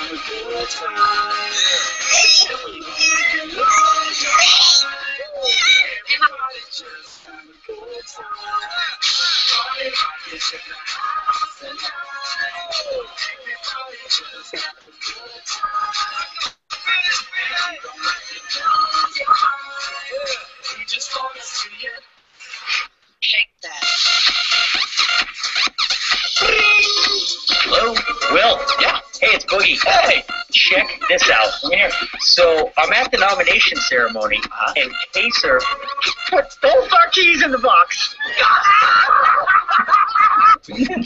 Shake that. Hello? Will? Yeah. Hey, it's Boogie. Hey, check this out. Come here. So, I'm at the nomination ceremony, and Pacer put both our keys in the box. I'm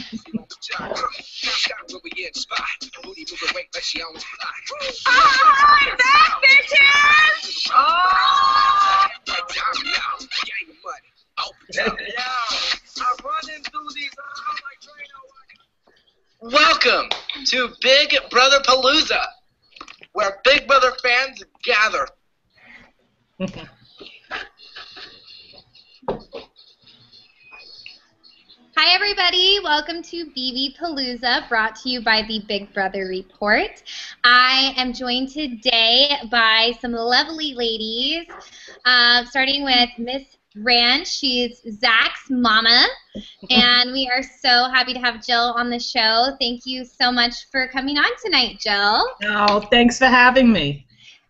back, bitches! Oh! Welcome to Big Brother Palooza, where Big Brother fans gather. Hi everybody, welcome to BB Palooza, brought to you by the Big Brother Report. I am joined today by some lovely ladies, starting with Miss Ranch. She's Zach's mama, and we are so happy to have Jill on the show. Thank you so much for coming on tonight, Jill. Oh, thanks for having me.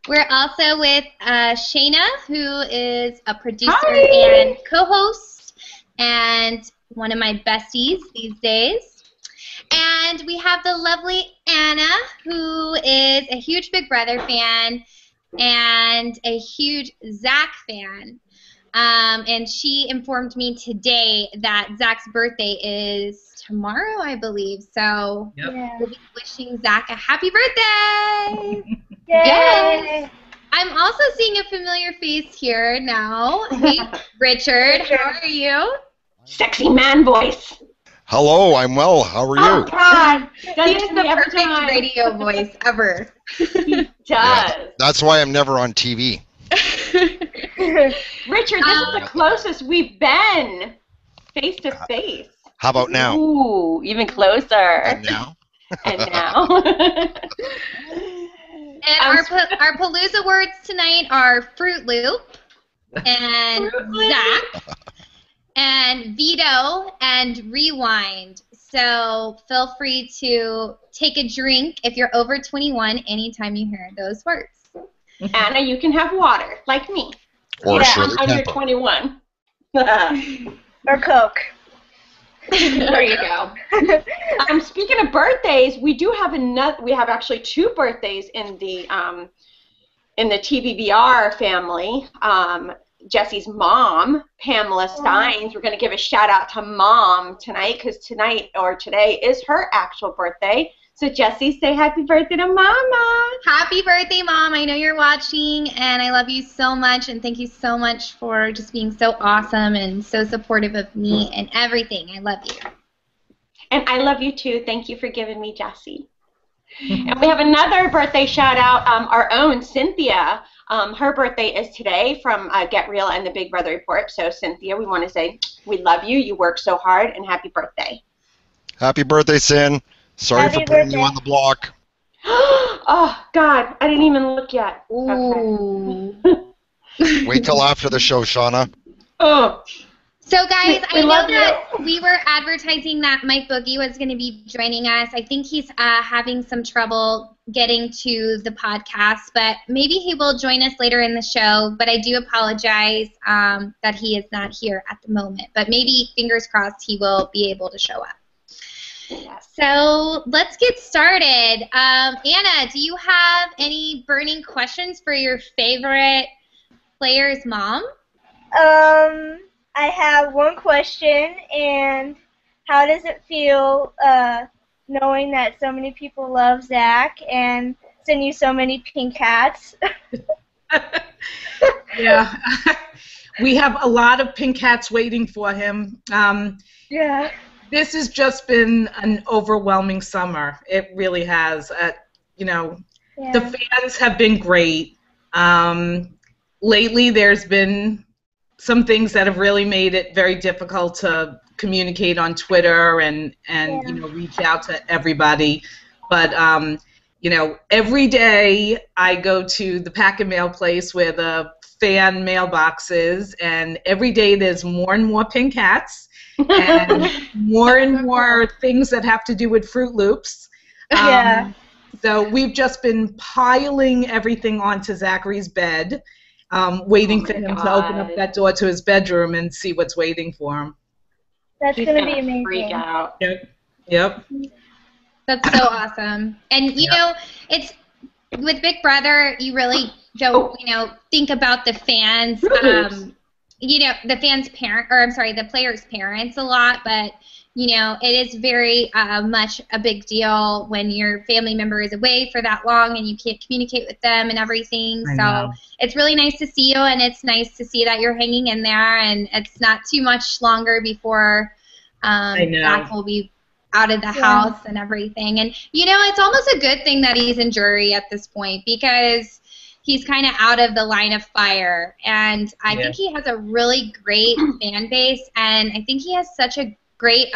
We're also with Shana, who is a producer and co-host, and one of my besties these days. And we have the lovely Anna, who is a huge Big Brother fan and a huge Zach fan. And she informed me today that Zach's birthday is tomorrow, I believe. So we'll be wishing Zach a happy birthday. Yay! Yes. I'm also seeing a familiar face here now. Hey, Richard, how are you? Sexy man voice. Hello, I'm well. How are you? Oh, God. He has the perfect radio voice ever. He does. Yeah, that's why I'm never on TV. Richard, this is the closest we've been face to face. How about now? Ooh, even closer. And now? And now. And our Palooza words tonight are Fruit Loop and Zach and Veto and Rewind. So feel free to take a drink if you're over 21 anytime you hear those words. Anna, you can have water, like me. Or I'm under 21. Or Coke. There you go. Speaking of birthdays, we do have we have actually two birthdays in the TVBR family. Jesse's mom, Pamela Steins. We're going to give a shout out to Mom tonight because today is her actual birthday. So Jessie, say happy birthday to Mama. Happy birthday, Mom. I know you're watching, and I love you so much, and thank you so much for just being so awesome and so supportive of me and everything. I love you. And I love you, too. Thank you for giving me Jessie. And we have another birthday shout-out, our own Cynthia. Her birthday is today from Get Real and the Big Brother Report. So, Cynthia, we want to say we love you. You work so hard, and happy birthday. Happy birthday, Sin. Sorry for putting you on the block. Oh, God. I didn't even look yet. Ooh. Okay. Wait till after the show, Shana. Oh. So, guys, I know love that we were advertising that Mike Boogie was going to be joining us. I think he's having some trouble getting to the podcast, but maybe he will join us later in the show. But I do apologize that he is not here at the moment. But maybe, fingers crossed, he will be able to show up. So let's get started. Anna, do you have any burning questions for your favorite player's mom? I have one question, and how does it feel knowing that so many people love Zach and send you so many pink hats? Yeah, we have a lot of pink hats waiting for him. Yeah. This has just been an overwhelming summer. It really has. The fans have been great. Lately, there's been some things that have really made it very difficult to communicate on Twitter and reach out to everybody. But you know, every day I go to the pack and mail place where the fan mailbox is, and every day there's more and more pink hats and more things that have to do with Fruit Loops. Yeah. So we've just been piling everything onto Zachary's bed, waiting for him to open up that door to his bedroom and see what's waiting for him. That's He's going to be gonna amazing. freak out. Yep. That's so awesome. And you know, it's with Big Brother, you really don't, you know, think about the fans, you know, the fans' parent, or I'm sorry, the players' parents a lot, but you know, it is very much a big deal when your family member is away for that long and you can't communicate with them and everything. So it's really nice to see you, and it's nice to see that you're hanging in there, and it's not too much longer before Zach will be out of the house and everything. And, you know, it's almost a good thing that he's in jury at this point, because he's kind of out of the line of fire. And I think he has a really great fan base, and I think he has such a great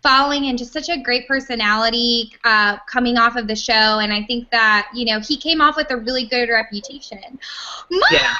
following and just such a great personality coming off of the show. And I think that, you know, he came off with a really good reputation. Yeah.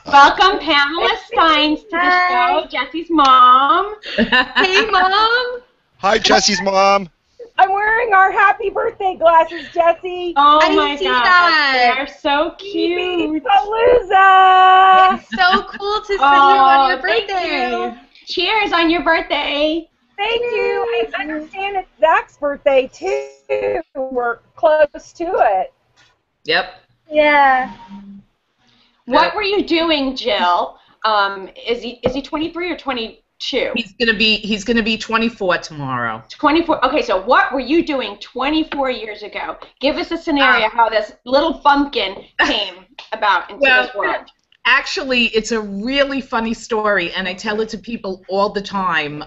Welcome, Pamela Steins, to the show, Jessie's mom. Hey, Mom. Hi, Jessie's mom. I'm wearing our happy birthday glasses, Jessie. Oh I my see God, that. they're so cute. Palooza! It's so cool to see you on your thank birthday. you. Cheers on your birthday. Thank you. I understand it's Zach's birthday, too. We're close to it. Yep. Yeah. What were you doing, Jill? Is he 23 or 22? He's gonna be 24 tomorrow. 24. Okay, so what were you doing 24 years ago? Give us a scenario how this little bumpkin came about into this world. Actually, it's a really funny story, and I tell it to people all the time.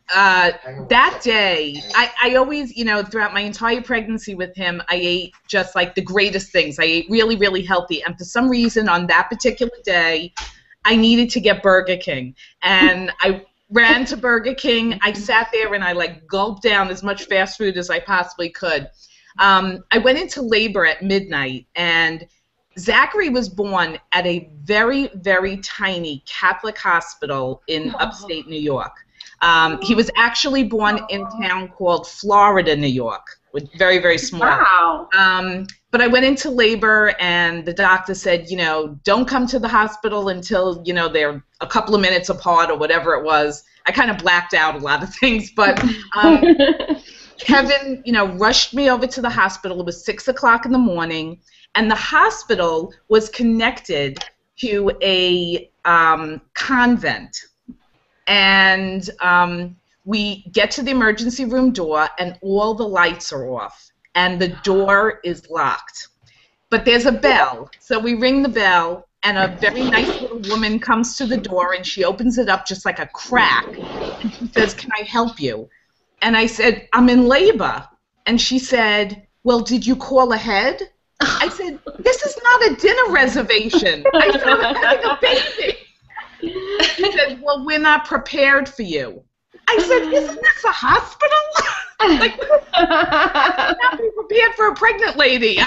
That day, I always, you know, throughout my entire pregnancy with him, I ate just like the greatest things. I ate really, really healthy, and for some reason on that particular day, I needed to get Burger King, and I ran to Burger King. I sat there and I like gulped down as much fast food as I possibly could. I went into labor at midnight, and Zachary was born at a very, very tiny Catholic hospital in upstate New York. He was actually born in a town called Florida, New York, with very, very small. Wow. But I went into labor, and the doctor said, you know, don't come to the hospital until, you know, they're a couple of minutes apart or whatever it was. I kind of blacked out a lot of things, but Kevin, you know, rushed me over to the hospital. It was 6 o'clock in the morning, and the hospital was connected to a convent. And we get to the emergency room door, and all the lights are off, and the door is locked. But there's a bell, so we ring the bell, and a very nice little woman comes to the door, and she opens it up just like a crack, and she says, "Can I help you?" And I said, "I'm in labor." And she said, "Well, did you call ahead?" I said, "This is not a dinner reservation. I said, I'm having a baby." She said, "Well, we're not prepared for you." I said, "Isn't this a hospital?" Like, not be prepared for a pregnant lady.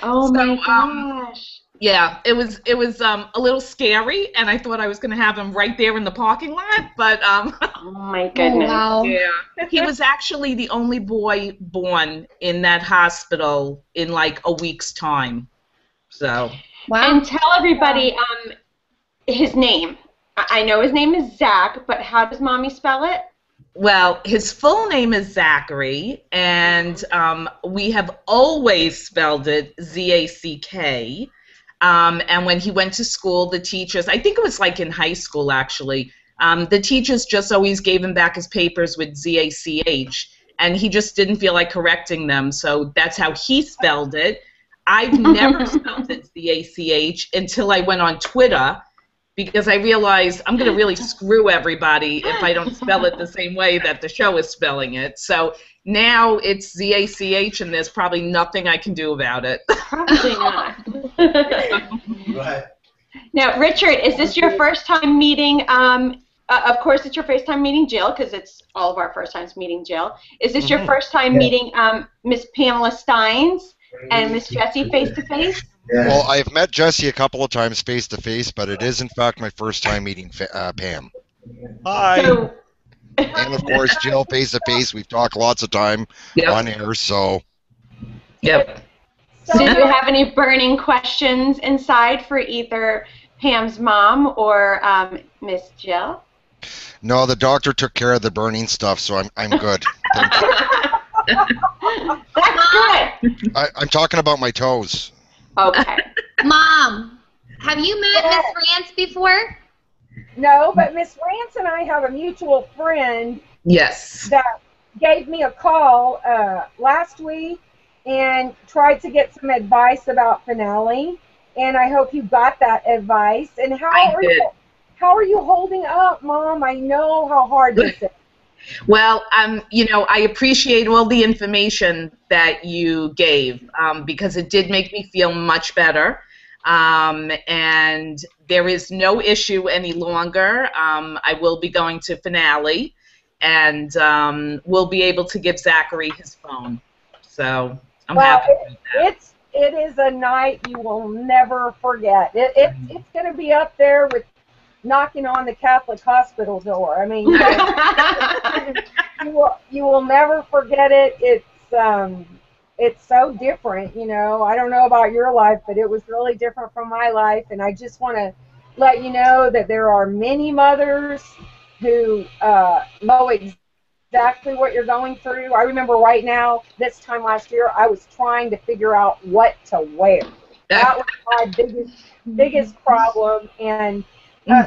Oh my gosh. Yeah, it was a little scary, and I thought I was going to have him right there in the parking lot, but Oh my goodness. Wow. yeah, he was actually the only boy born in that hospital in like a week's time. So. Wow. And tell everybody his name. I know his name is Zach, but how does Mommy spell it? Well, his full name is Zachary, and we have always spelled it Z-A-C-K. And when he went to school, the teachers, I think it was like in high school actually, the teachers just always gave him back his papers with Z-A-C-H, and he just didn't feel like correcting them, so that's how he spelled it. I've never spelled it Z-A-C-H until I went on Twitter, because I realized I'm going to really screw everybody if I don't spell it the same way that the show is spelling it. So now it's Z-A-C-H, and there's probably nothing I can do about it. Probably not. Right. Now, Richard, is this your first time meeting of course, it's your first time meeting Jill, because it's all of our first times meeting Jill. Is this your first time meeting Miss Pamela Steins and Miss Jessie face-to-face? Well, I've met Jessie a couple of times face-to-face, but it is, in fact, my first time meeting Pam. Hi. So, And, of course, Jill face-to-face. We've talked lots of time on air, so... Yep. So do you have any burning questions inside for either Pam's mom or Miss Jill? No, the doctor took care of the burning stuff, so I'm good. Thank you. That's good. I'm talking about my toes. Okay. Mom, have you met Miss Rance before? No, but Miss Rance and I have a mutual friend Yes. that gave me a call last week and tried to get some advice about finale. And I hope you got that advice. And how are you holding up, Mom? I know how hard this is. Well, you know, I appreciate all the information that you gave because it did make me feel much better. And there is no issue any longer. I will be going to finale, and we'll be able to give Zachary his phone. So I'm happy with that. It is a night you will never forget. It's going to be up there with knocking on the Catholic hospital door. I mean, you will never forget it. It's so different, you know. I don't know about your life, but it was really different from my life, and I just want to let you know that there are many mothers who know exactly what you're going through. I remember right now, this time last year, I was trying to figure out what to wear. That was my biggest problem, and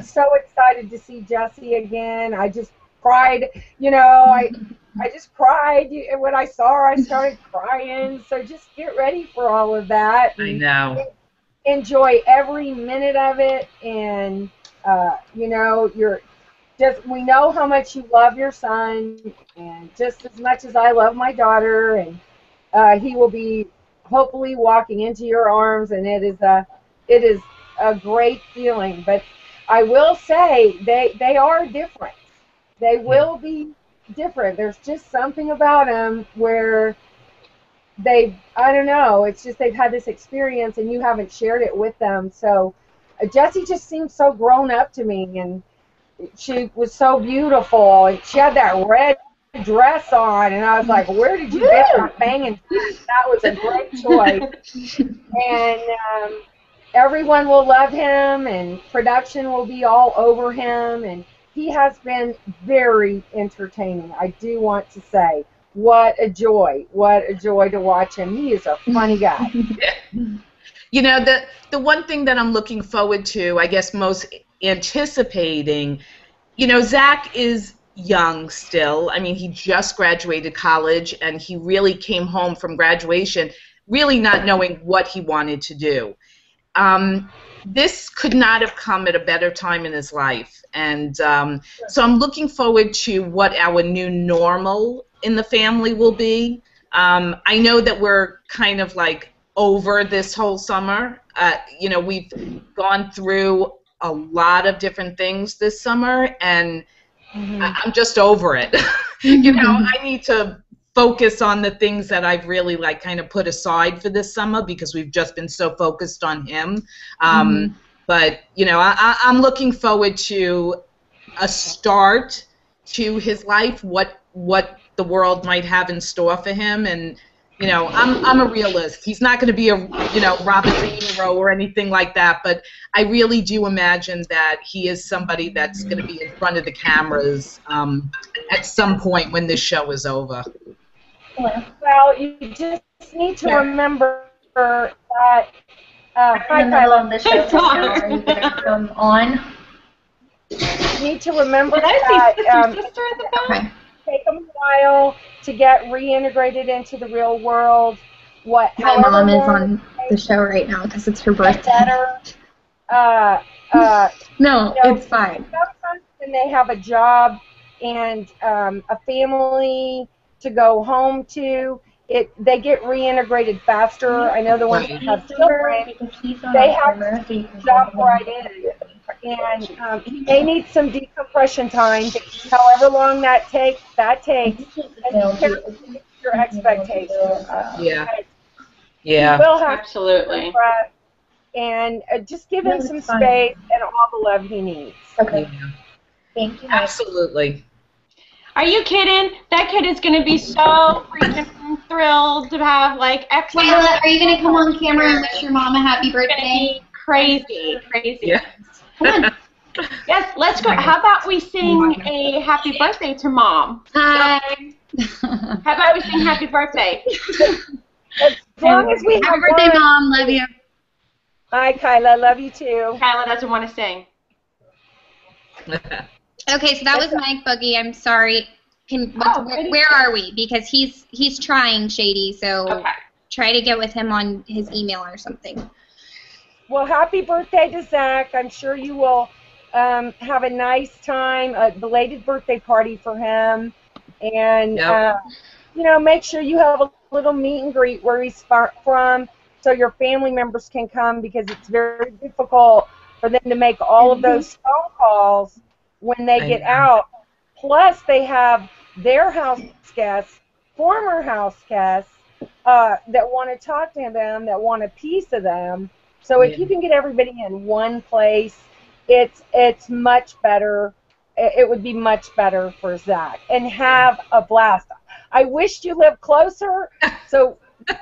so excited to see Jessie again. I just cried, you know, I just cried. When I saw her, I started crying. So just get ready for all of that. I know. Enjoy every minute of it, and you know, we know how much you love your son, and just as much as I love my daughter, and he will be hopefully walking into your arms, and it is a great feeling. But I will say they are different. They will be different. There's just something about them where I don't know, it's just they've had this experience and you haven't shared it with them. So Jessie just seems so grown up to me, and she was so beautiful, and she had that red dress on, and I was like, where did you get that banging dress? That was a great choice. And everyone will love him, and production will be all over him, and he has been very entertaining. I do want to say, what a joy to watch him. He is a funny guy. You know, the one thing that I'm looking forward to, I guess most anticipating, you know, Zach is young still. I mean, he just graduated college, and he really came home from graduation really not knowing what he wanted to do. This could not have come at a better time in his life, and so I'm looking forward to what our new normal in the family will be. I know that we're kind of like over this whole summer. You know, we've gone through a lot of different things this summer, and I'm just over it. You know, I need to focus on the things that I've really like kind of put aside for this summer because we've just been so focused on him. But, you know, I'm looking forward to a start to his life, what the world might have in store for him. And, you know, I'm a realist. He's not going to be a, you know, Robert De Niro or anything like that, but I really do imagine that he is somebody that's going to be in front of the cameras at some point when this show is over. Well, you just need to remember that in the middle of the show right now. Are you going to come on? You need to remember that take them a while to get reintegrated into the real world. My mom is on the show right now because it's her birthday. No, it's fine. Sometimes when they have a job and a family to go home to, they get reintegrated faster. I know the ones that have children, they have to jump right in. And he may need some decompression time, however long that takes. And be careful with your expectations. Yeah. He will have Absolutely. to rest, and just give him some space and all the love he needs. Okay. Thank you. Absolutely. Are you kidding? That kid is going to be so freaking thrilled to have, like, excellent. Kyla, are you going to come on camera and wish your mom a happy birthday? Crazy. Yeah. Come on. Yes, let's go. How about we sing a happy birthday to Mom? Hi. How about we sing happy birthday? As long as we Happy have birthday, one. Mom. Love you. Hi, Kyla. Love you too. Kyla doesn't want to sing. Okay, so that was Mike Boogie. I'm sorry. Where are we? Because he's trying, Shady. So try to get with him on his email or something. Well, happy birthday to Zach. I'm sure you will have a nice time, a belated birthday party for him. And, you know, make sure you have a little meet and greet where he's from so your family members can come, because it's very difficult for them to make all of those phone calls when they get out. Plus, they have their house guests, former house guests, that want to talk to them, that want a piece of them. So if you can get everybody in one place, it's much better. It would be much better for Zach. And have a blast. I wished you lived closer so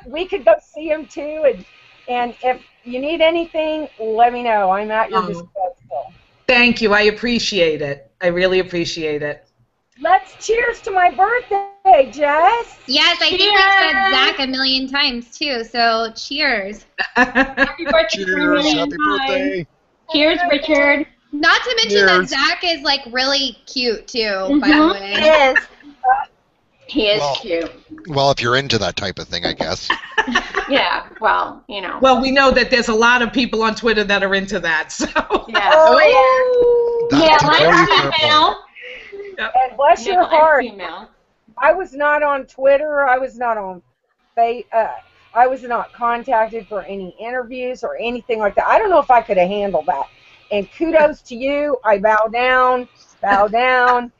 we could go see him too. And if you need anything, let me know. I'm at your disposal. Thank you. I appreciate it. I really appreciate it. Let's cheers to my birthday, Jess. Yes, I think we've said Zach a million times too, so cheers. Happy birthday. Cheers. Happy birthday. Cheers, Richard. Not to mention that Zach is like really cute too, by the way. Yes. He is cute. Well, if you're into that type of thing, I guess. Yeah, well, you know. Well, we know that there's a lot of people on Twitter that are into that. So. Yeah. Oh, Yeah, That's a very mine's fair female. And bless your heart. Female. I was not on Twitter. I was not on I was not contacted for any interviews or anything like that. I don't know if I could have handled that. And kudos to you. I bow down. Bow down.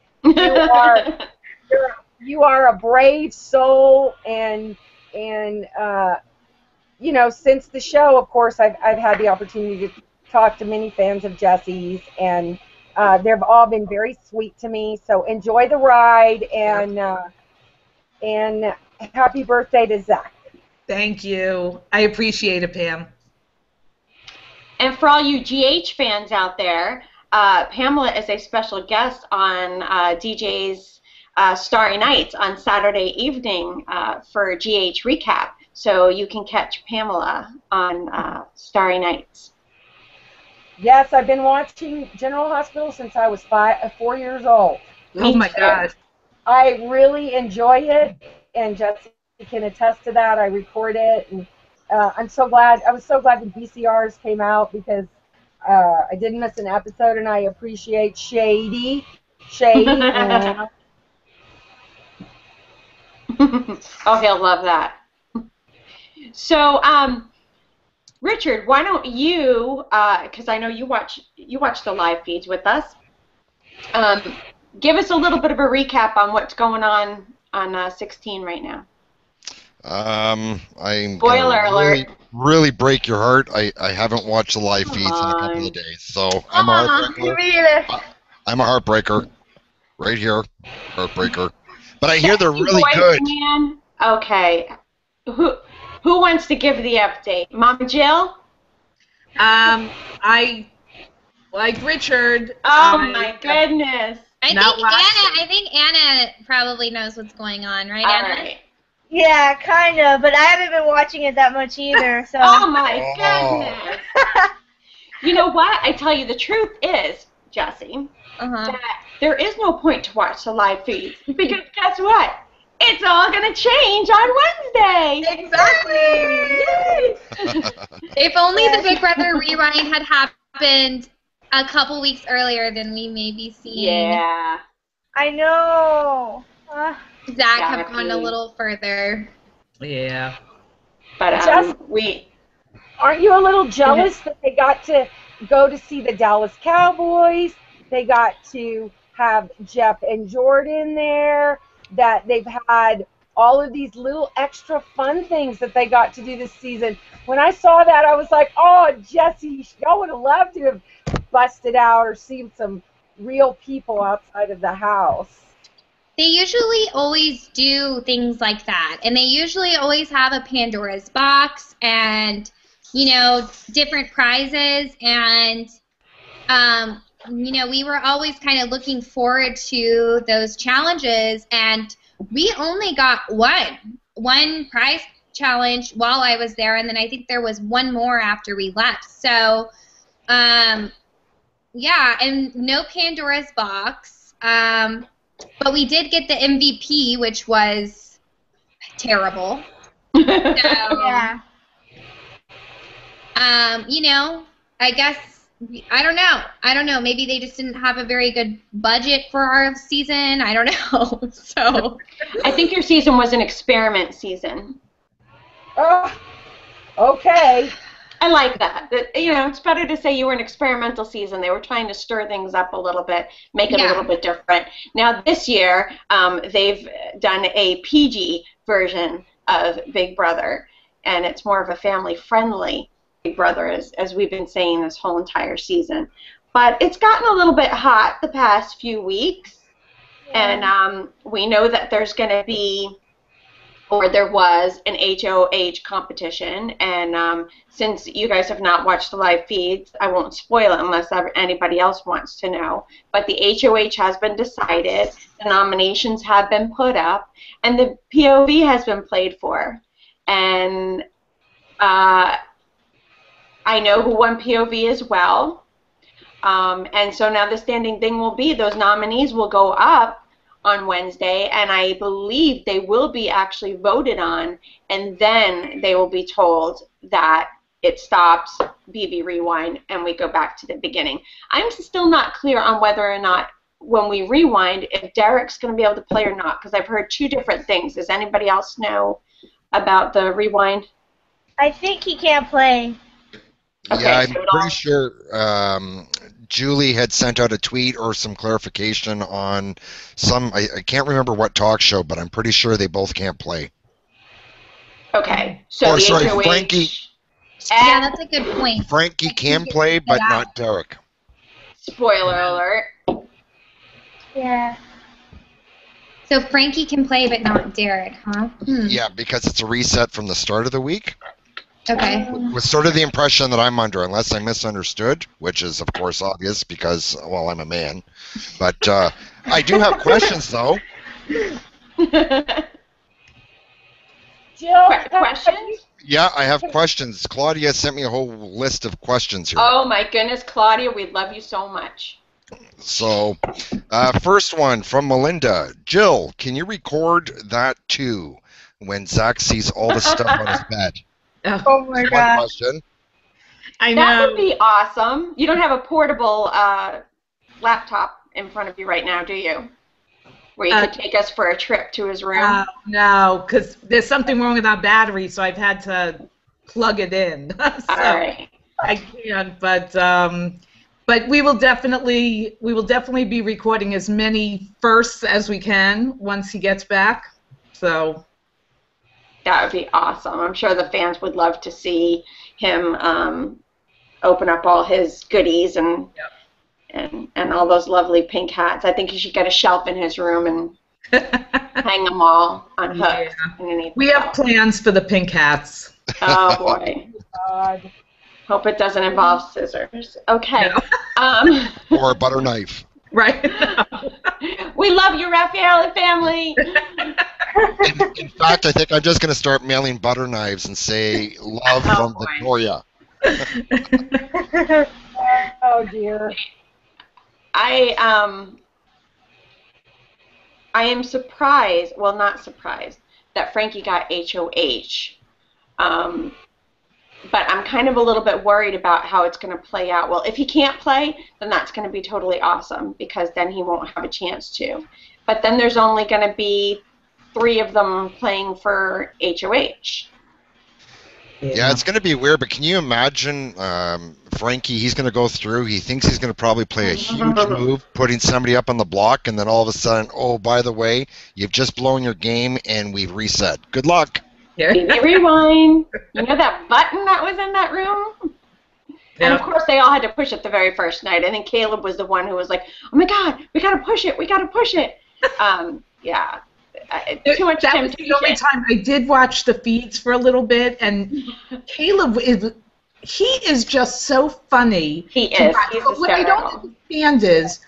You are a brave soul, and you know, since the show, of course, I've had the opportunity to talk to many fans of Jessie's, and they've all been very sweet to me. So enjoy the ride, and happy birthday to Zach. Thank you. I appreciate it, Pam. And for all you GH fans out there, Pamela is a special guest on DJ's Starry Nights on Saturday evening for GH Recap. So you can catch Pamela on Starry Nights. Yes, I've been watching General Hospital since I was 4 years old. Oh my gosh. I really enjoy it, and Jessie can attest to that. I record it, and I'm so glad. I was so glad the VCRs came out, because I didn't miss an episode, and I appreciate Shady. Oh, he'll love that. So, Richard, why don't you, because I know you watch the live feeds with us, give us a little bit of a recap on what's going on 16 right now. I'm Spoiler alert. Really break your heart. I haven't watched the live feeds in a couple of days, so I'm a heartbreaker. I'm a heartbreaker. Right here, heartbreaker. But I hear they're really good. Man. Okay. Who wants to give the update? Mama Jill? I like Richard. Oh my goodness. I think Anna probably knows what's going on, right, Anna? All right. Yeah, kind of, but I haven't been watching it that much either. So. Oh my goodness. You know what? I tell you, the truth is, Jessie, that there is no point to watch the live feeds, because guess what? It's all going to change on Wednesday. Exactly. If only the Big Brother rewind had happened a couple weeks earlier, than we may be seeing. Yeah. I know. Zach have gone a little further. Yeah. But Just, aren't you a little jealous that they got to go to see the Dallas Cowboys. They got to have Jeff and Jordan there. That they've had all of these little extra fun things that they got to do this season. When I saw that, I was like, oh, Jessie, y'all would have loved to have busted out or seen some real people outside of the house. They usually always do things like that, and they usually always have a Pandora's box and, you know, different prizes, and, you know, we were always kind of looking forward to those challenges, and we only got one prize challenge while I was there, and then I think there was one more after we left. So, yeah, and no Pandora's box. But we did get the MVP, which was terrible. So, Yeah. you know, I guess, I don't know. I don't know. Maybe they just didn't have a very good budget for our season. I don't know. So I think your season was an experiment season. Oh, okay. I like that. You know, it's better to say you were an experimental season. They were trying to stir things up a little bit, make it a little bit different. Now this year, they've done a PG version of Big Brother, and it's more of a family-friendly Big Brother, as we've been saying this whole entire season. But it's gotten a little bit hot the past few weeks, and we know that there's going to be, or there was, an HOH competition, and since you guys have not watched the live feeds, I won't spoil it unless anybody else wants to know, but the HOH has been decided, the nominations have been put up, and the POV has been played for, and I know who won POV as well, and so now the standing thing will be those nominees will go up on Wednesday, and I believe they will be actually voted on, and then they will be told that it stops, BB rewind, and we go back to the beginning. I'm still not clear on whether or not when we rewind, if Derek's going to be able to play or not, because I've heard two different things. Does anybody else know about the rewind? I think he can't play. Okay, yeah, I'm so pretty sure Julie had sent out a tweet or some clarification on some, I can't remember what talk show, but I'm pretty sure they both can't play. Okay, so Or the sorry, HOH, Frankie. yeah, that's a good point. Frankie can play, but not Derek. spoiler alert. Yeah. So Frankie can play, but not Derek, huh? Yeah, because it's a reset from the start of the week. Okay. With sort of the impression that I'm under, unless I misunderstood, which is, of course, obvious because, well, I'm a man. But I do have questions, though. Jill, Questions? Yeah, I have questions. Claudia sent me a whole list of questions here. Oh my goodness, Claudia, we love you so much. So, first one from Melinda. Jill, can you record that too when Zach sees all the stuff on his bed? Oh my One God. question. I That know. would be awesome. You don't have a portable laptop in front of you right now, do you? Where you could take us for a trip to his room? No, because there's something wrong with our battery, so I've had to plug it in. So All right. I can't, but we will definitely be recording as many firsts as we can once he gets back. So That would be awesome. I'm sure the fans would love to see him open up all his goodies and all those lovely pink hats. I think he should get a shelf in his room and hang them all on hooks. underneath we the have shelf. plans for the pink hats. Oh boy. God. Hope it doesn't involve scissors. Okay. Or a butter knife. Right. We love you, Raffaele family. In fact, I think I'm just going to start mailing butter knives and say, love from boy. Victoria. Oh dear. I am surprised, well, not surprised, that Frankie got HOH. But I'm kind of a little bit worried about how it's going to play out. Well, if he can't play, then that's going to be totally awesome because then he won't have a chance to. But then there's only going to be 3 of them playing for HOH. Yeah, it's going to be weird, but can you imagine Frankie, he's going to go through, he thinks he's going to probably play a huge move, putting somebody up on the block, and then all of a sudden, oh, by the way, you've just blown your game, and we've reset. Good luck. Rewind. You know that button that was in that room? And of course, they all had to push it the very first night. I think Caleb was the one who was like, "Oh my God, we gotta push it! We gotta push it!" Yeah, too much temptation. Was the only time I did watch the feeds for a little bit, and Caleb is just so funny. He is. But what I don't understand is,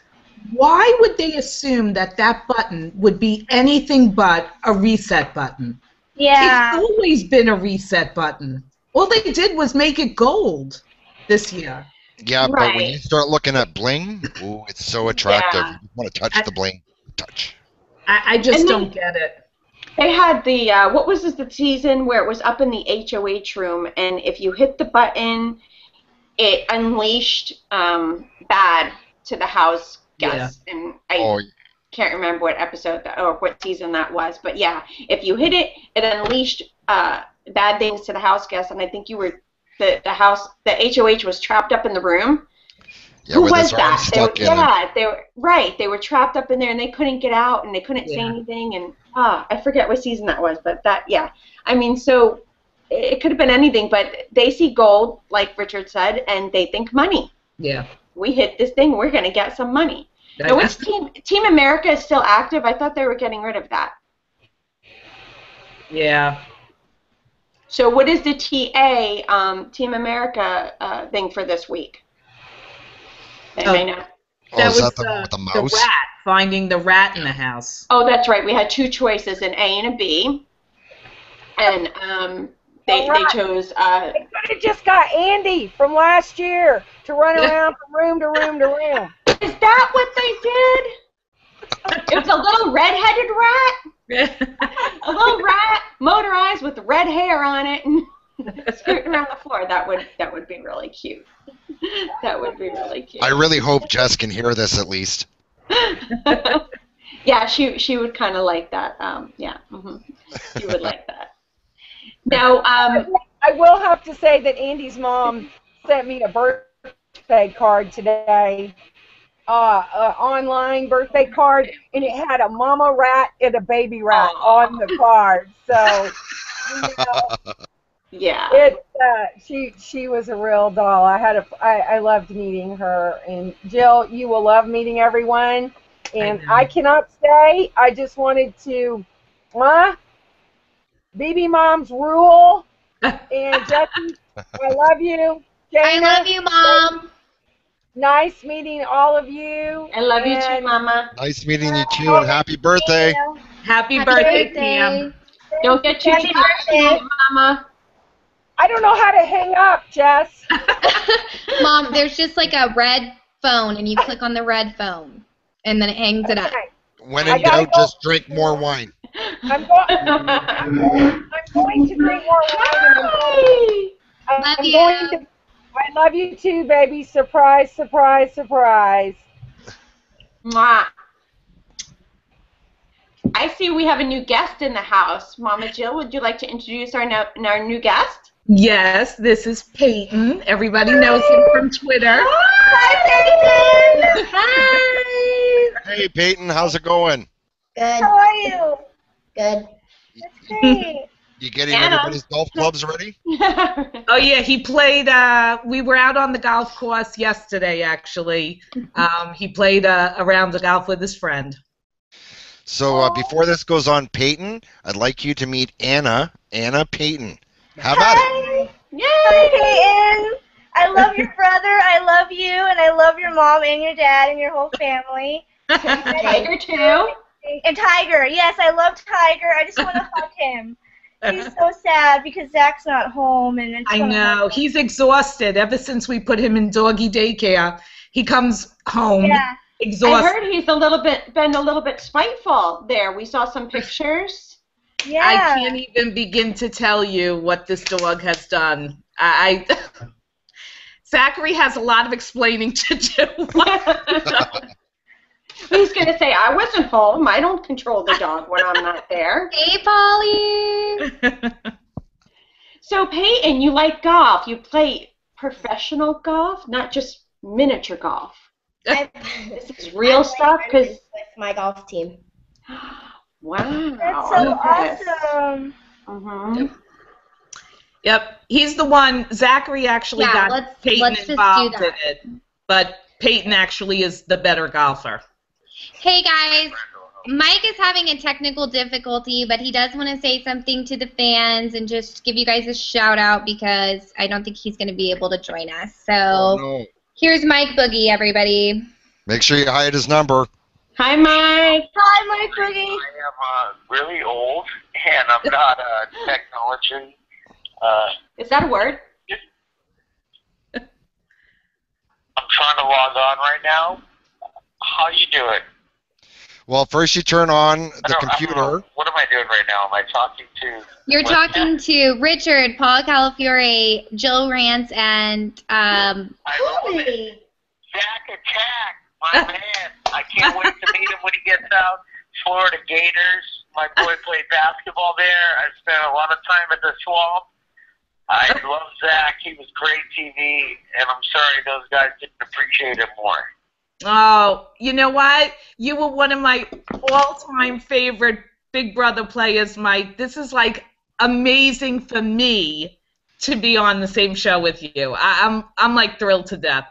why would they assume that that button would be anything but a reset button? Yeah. It's always been a reset button. All they did was make it gold this year. Yeah, but when you start looking at bling, ooh, it's so attractive. Yeah. You want to touch the bling. Touch. I just don't get it. They had the, what was this, the season where it was up in the HOH room, and if you hit the button, it unleashed bad to the house guests. Yeah. And I can't remember what episode or what season that was, but yeah, if you hit it, it unleashed bad things to the house guests, and I think you were, the HOH was trapped up in the room. Yeah, who was that? They were trapped up in there and they couldn't get out and they couldn't say anything, and I forget what season that was, but I mean, so it could have been anything, but they see gold, like Richard said, and they think money. Yeah. We hit this thing, we're gonna get some money. Now, which Team America is still active? I thought they were getting rid of that. Yeah. So what is the TA Team America thing for this week? Anybody know? That was the rat, finding the rat in the house. Oh, that's right. We had two choices, an A and a B. And they chose... They could have just got Andy from last year to run around from room to room to room. Is that what they did? It was a little red-headed rat? A little rat, motorized with red hair on it, and scooting around the floor. That would be really cute. That would be really cute. I really hope Jess can hear this at least. Yeah, she would kind of like that. She would like that. Now, I will have to say that Andy's mom sent me a birthday card today. Online birthday card, and it had a mama rat and a baby rat on the card. So, yeah, she was a real doll. I loved meeting her, and Jill, you will love meeting everyone. And I cannot stay. I just wanted to, BB Moms rule. And Jessie, I love you. Shana, I love you, Mom. Nice meeting all of you. I love you too, Mama. Nice meeting you too, and happy birthday. Happy birthday, Pam. Don't get too excited, Mama. I don't know how to hang up, Jess. Mom, there's just like a red phone, and you click on the red phone, and then it hangs it up. When in doubt, just drink more wine. I'm going to drink more wine. Love you. I love you too, baby. Surprise, surprise, surprise. Mwah. I see we have a new guest in the house. Mama Jill, would you like to introduce our new guest? Yes, this is Peyton. Everybody knows him from Twitter. Hi, Peyton. Hi. Hey, Peyton, how's it going? Good. How are you? Good. That's great. You getting everybody's golf clubs ready? Oh, yeah, he played, we were out on the golf course yesterday, actually. He played a round of golf with his friend. So before this goes on, Peyton, I'd like you to meet Anna Peyton. How about it? Yay! Hi, Peyton. I love your brother, I love you, and I love your mom and your dad and your whole family. Tiger, too? And Tiger, yes, I love Tiger. I just want to hug him. He's so sad because Zach's not home, and I know he's exhausted. Ever since we put him in doggy daycare, he comes home exhausted. I heard he's been a little bit spiteful. There, we saw some pictures. Yeah. I can't even begin to tell you what this dog has done. Zachary has a lot of explaining to do. He's going to say, I wasn't home. I don't control the dog when I'm not there. Hey, Polly. So Peyton, you like golf. You play professional golf, not just miniature golf. This is real stuff because with my golf team. Wow. That's so awesome. Mm-hmm. Yep, he's the one. Zachary actually got Peyton involved in it, but Peyton actually is the better golfer. Hey guys, Mike is having a technical difficulty, but he does want to say something to the fans and just give you guys a shout out because I don't think he's going to be able to join us. So here's Mike Boogie, everybody. Make sure you hide his number. Hi, Mike. Hi, Mike Boogie. I am really old, and I'm not a technology. Is that a word? I'm trying to log on right now. How you doing? Well, first you turn on the computer. What am I doing right now? Am I talking to... You're talking to Richard, Paul Calafiore, Jill Rance, and... I love it. Zach Attack, my man. I can't wait to meet him when he gets out. Florida Gators. My boy played basketball there. I spent a lot of time at the Swamp. I love Zach. He was great TV, and I'm sorry those guys didn't appreciate him more. Oh, you know what? You were one of my all-time favorite Big Brother players, Mike. This is like amazing for me to be on the same show with you. I'm like thrilled to death.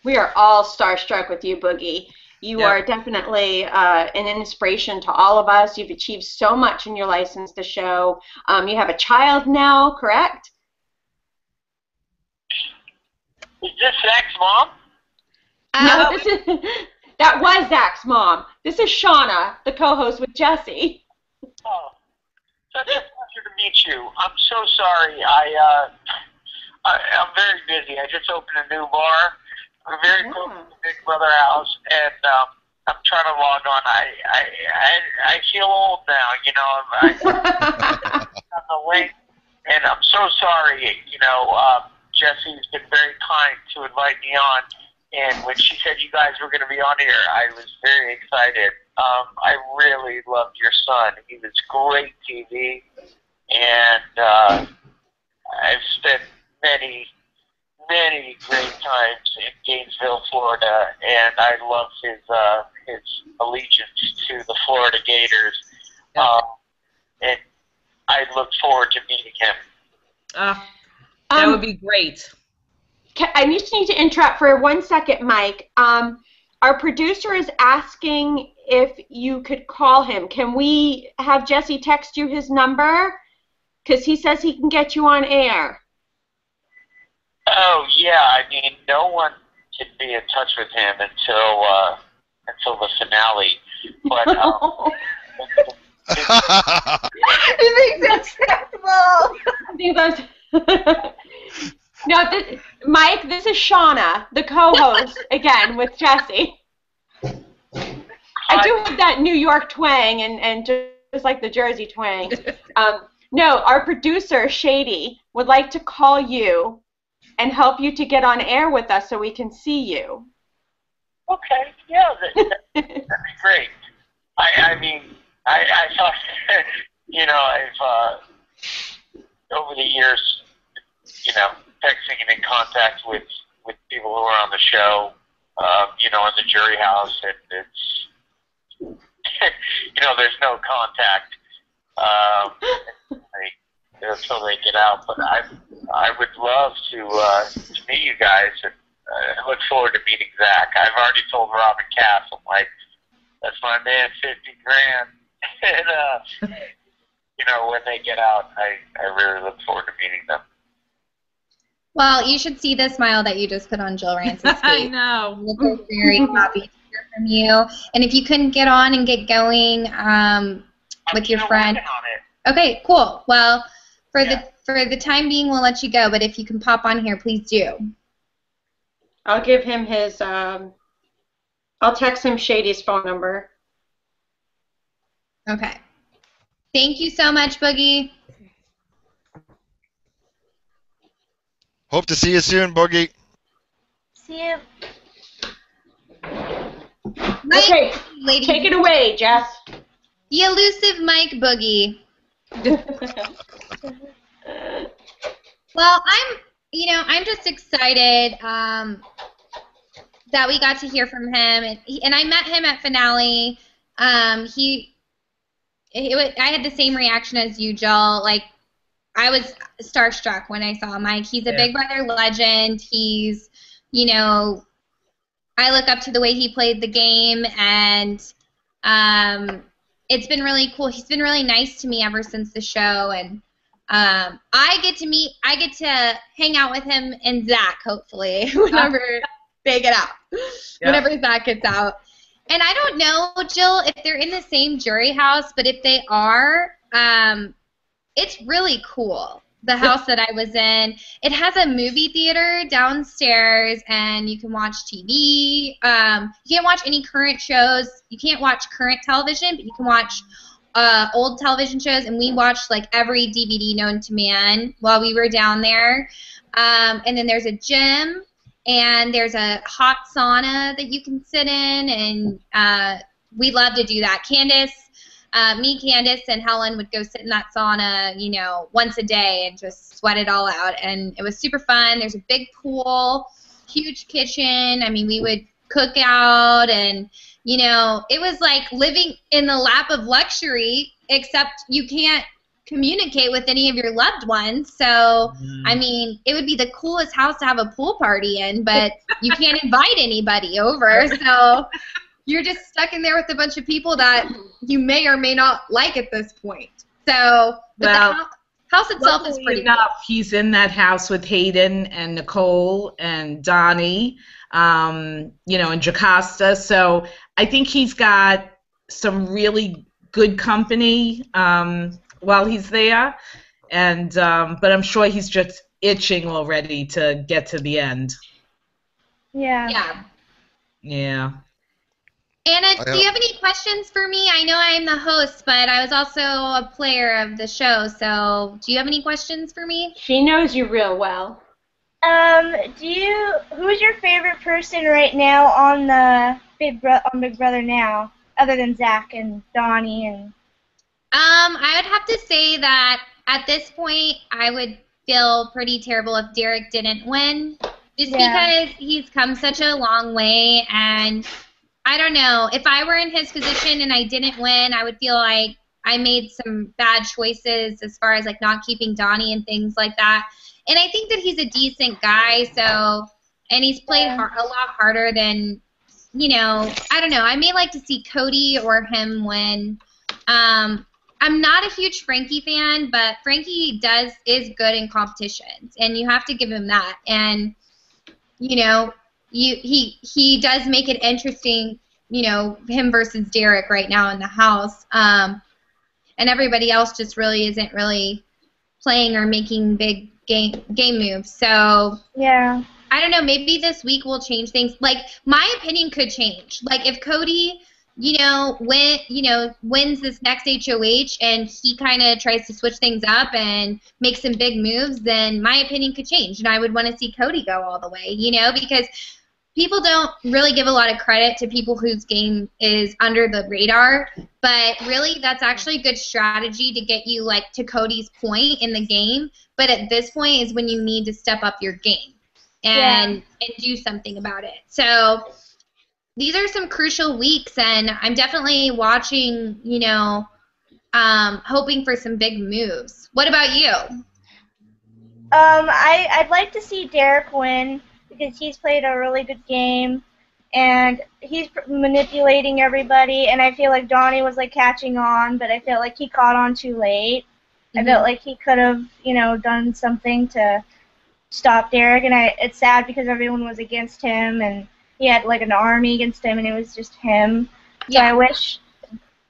We are all starstruck with you, Boogie. You are definitely an inspiration to all of us. You've achieved so much in your license to show. You have a child now, correct? Is this Zach's mom? No, that was Zach's mom. This is Shana, the co-host with Jessie. Oh, such a pleasure to meet you. I'm so sorry. I'm very busy. I just opened a new bar. I'm very close to the Big Brother house, and I'm trying to log on. I feel old now, you know. I'm on the link, and I'm so sorry. You know, Jessie's been very kind to invite me on, and when she said you guys were going to be on here, I was very excited. I really loved your son. He was great TV, and I've spent many great times in Gainesville, Florida, and I love his allegiance to the Florida Gators, and I look forward to meeting him. That would be great. I just need to interrupt for 1 second, Mike. Our producer is asking if you could call him. Can we have Jessie text you his number? Because he says he can get you on air. Oh, yeah. I mean, no one can be in touch with him until the finale. But He thinks that's acceptable. No, Mike, this is Shana, the co-host, again, with Jessie. I do have that New York twang and just like the Jersey twang. No, our producer, Shady, would like to call you and help you to get on air with us so we can see you. Okay, yeah, that'd be great. I mean, I thought, you know, I've, over the years, you know, texting and in contact with people who are on the show, you know, in the jury house, and it's, you know, there's no contact until they get out. But I would love to meet you guys, and I look forward to meeting Zach. I've already told Robin Cass, I'm like, that's my man, 50 grand. And, you know, when they get out, I really look forward to meeting them. Well, you should see the smile that you just put on Jill Rance's face. I know. We're very happy to hear from you. And if you couldn't get on and get going with your friend. Okay, cool. Well, for the time being, we'll let you go. But if you can pop on here, please do. I'll give him his, I'll text him Shady's phone number. Okay. Thank you so much, Boogie. Hope to see you soon, Boogie. See you. Okay, take it away, Jess. The elusive Mike Boogie. Well, I'm just excited that we got to hear from him, and I met him at finale. I had the same reaction as you, Jill. Like, I was starstruck when I saw Mike. He's a Big Brother legend. He's, I look up to the way he played the game, and it's been really cool. He's been really nice to me ever since the show, and I get to hang out with him and Zach, hopefully, whenever they get out, whenever Zach gets out. And I don't know, Jill, if they're in the same jury house, but if they are, it's really cool. The house that I was in, it has a movie theater downstairs, and you can watch TV. You can't watch any current shows. You can't watch current television, but you can watch old television shows, and we watched like every DVD known to man while we were down there. And then there's a gym, and there's a hot sauna that you can sit in, and we love to do that. Candace, and Helen would go sit in that sauna, once a day and just sweat it all out, and it was super fun. There's a big pool, huge kitchen. I mean, we would cook out, and it was like living in the lap of luxury, except you can't communicate with any of your loved ones. So, I mean, it would be the coolest house to have a pool party in, but you can't invite anybody over. So you're just stuck in there with a bunch of people that you may or may not like at this point. So, but the house itself is pretty cool. He's in that house with Hayden and Nicole and Donnie, and Jocasta. So I think he's got some really good company while he's there, and but I'm sure he's just itching already to get to the end. Yeah. Anna, do you have any questions for me? I know I'm the host, but I was also a player of the show, so do you have any questions for me? She knows you real well. Who's your favorite person right now on the Big Brother now, other than Zach and Donnie and? I would have to say that at this point, I would feel pretty terrible if Derek didn't win, just because he's come such a long way, and I don't know. If I were in his position and I didn't win, I would feel like I made some bad choices as far as like not keeping Donnie and things like that. And I think that he's a decent guy, and he's played a lot harder than, I don't know. I may like to see Cody or him win. I'm not a huge Frankie fan, but Frankie is good in competitions, and you have to give him that. And he does make it interesting, him versus Derek right now in the house. And everybody else just really isn't really playing or making big game moves. So yeah, I don't know. Maybe this week will change things. Like, my opinion could change. Like, if Cody, wins this next HOH and he kind of tries to switch things up and make some big moves, then my opinion could change, and I would want to see Cody go all the way, because people don't really give a lot of credit to people whose game is under the radar, but really that's actually a good strategy to get you, like, to Cody's point in the game. But at this point is when you need to step up your game and do something about it. So these are some crucial weeks, and I'm definitely watching, hoping for some big moves. What about you? I'd like to see Derek win because he's played a really good game, and he's manipulating everybody, and I feel like Donnie was, like, catching on, but I felt like he caught on too late. I felt like he could have, done something to stop Derek, and it's sad because everyone was against him, and he had, like, an army against him, and it was just him. So I wish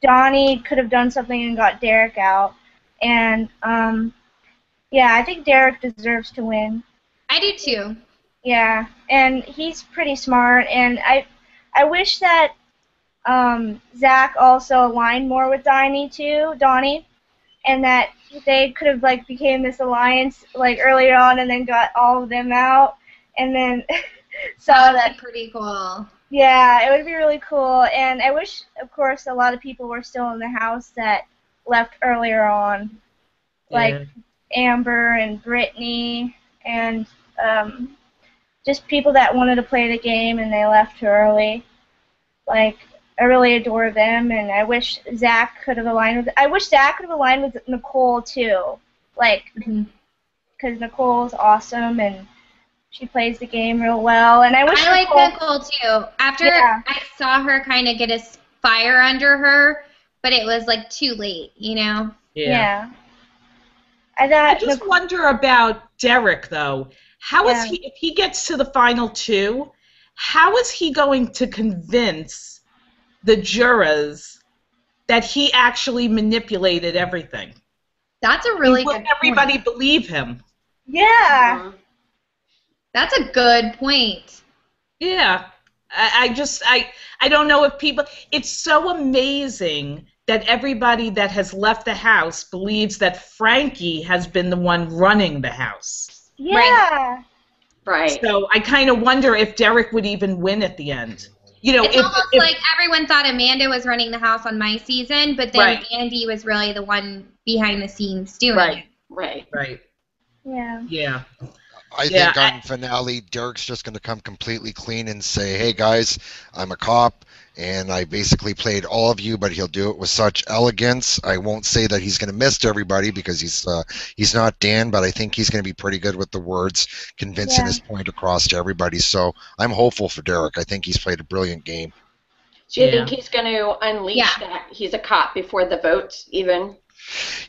Donnie could have done something and got Derek out. And, I think Derek deserves to win. I do, too. Yeah, and he's pretty smart, and I wish that Zach also aligned more with Donnie, and that they could have, like, became this alliance, like, earlier on, and then got all of them out, and then that would be pretty cool. Yeah, it would be really cool, and I wish, of course, a lot of people were still in the house that left earlier on. Like, Amber and Brittany and just people that wanted to play the game and they left too early. Like, I really adore them, and I wish Zach could have aligned with. I wish Zach could have aligned with Nicole too, like, because Nicole's awesome and she plays the game real well. And I wish I like Nicole too. After I saw her kind of get a fire under her, but it was like too late, you know. Yeah. I just wonder about Derek though. How is he, if he gets to the final two, how is he going to convince the jurors that he actually manipulated everything? That's a really good point. Will everybody believe him? Yeah. That's a good point. Yeah. I don't know if people, it's so amazing that everybody that has left the house believes that Frankie has been the one running the house. Yeah. Right. So I kind of wonder if Derek would even win at the end. You know, it's almost like everyone thought Amanda was running the house on my season, but then Andy was really the one behind the scenes doing it. Right. Yeah. Yeah. I think on finale, Derek's just going to come completely clean and say, hey, guys, I'm a cop, and I basically played all of you, but he'll do it with such elegance. I won't say that he's going to miss everybody because he's not Dan, but I think he's going to be pretty good with the words, convincing his point across to everybody. So I'm hopeful for Derek. I think he's played a brilliant game. Do you think he's going to unleash that he's a cop before the votes even?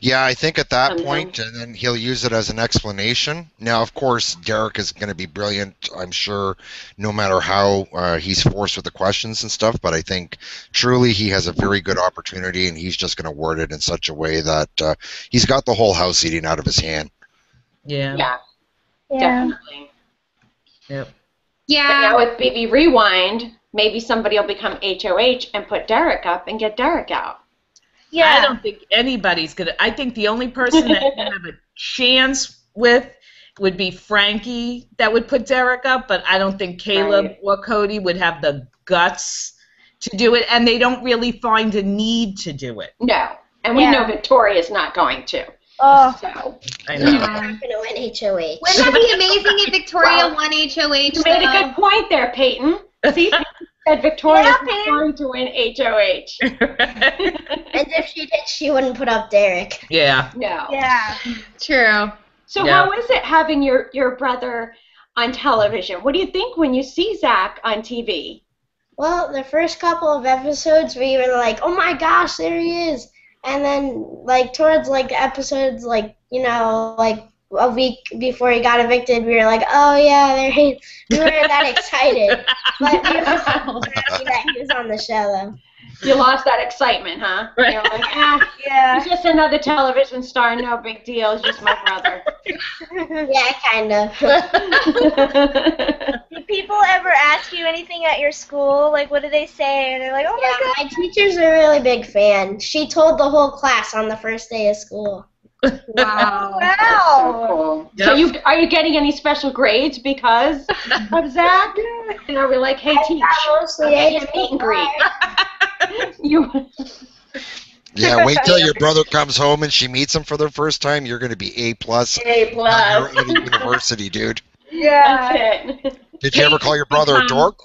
Yeah, I think at that point, and then he'll use it as an explanation. Now, of course, Derek is going to be brilliant, I'm sure, no matter how he's forced with the questions and stuff, but I think truly he has a very good opportunity, and he's just going to word it in such a way that he's got the whole house eating out of his hand. Yeah. Definitely. Yep. Yeah. But now with BB Rewind, maybe somebody will become HOH and put Derek up and get Derek out. Yeah. I don't think anybody's going to. I think the only person that can have a chance with would be Frankie that would put Derek up, but I don't think Caleb or Cody would have the guts to do it, and they don't really find a need to do it. No. And we know Victoria's not going to. Oh. So. I know. Yeah. I'm going to win HOH. Wouldn't that be amazing if Victoria won HOH? You made a good point there, Peyton. See? That Victoria's not going to win HOH. And if she did, she wouldn't put up Derek. Yeah. No. Yeah. True. So how is it having your brother on television? What do you think when you see Zach on TV? Well, the first couple of episodes, we were like, oh my gosh, there he is. And then, like, towards, like, episodes, like, you know, like, a week before he got evicted, we were like, oh, yeah, there he is. We weren't that excited. But we were just happy that he was on the show, though. You lost that excitement, huh? Right. You're like, he's just another television star, no big deal, he's just my brother. Yeah, kind of. Do people ever ask you anything at your school? Like, what do they say? And they're like, oh my God. My teacher's a really big fan. She told the whole class on the first day of school. Wow. Wow. Cool. So are you getting any special grades because of Zach? And are we like, hey, teach, get a meet and greet? Yeah, wait till your brother comes home and she meets him for the first time. You're going to be A+. A+. You're at a university, dude. Yeah. That's it. Did you ever call your brother a dork?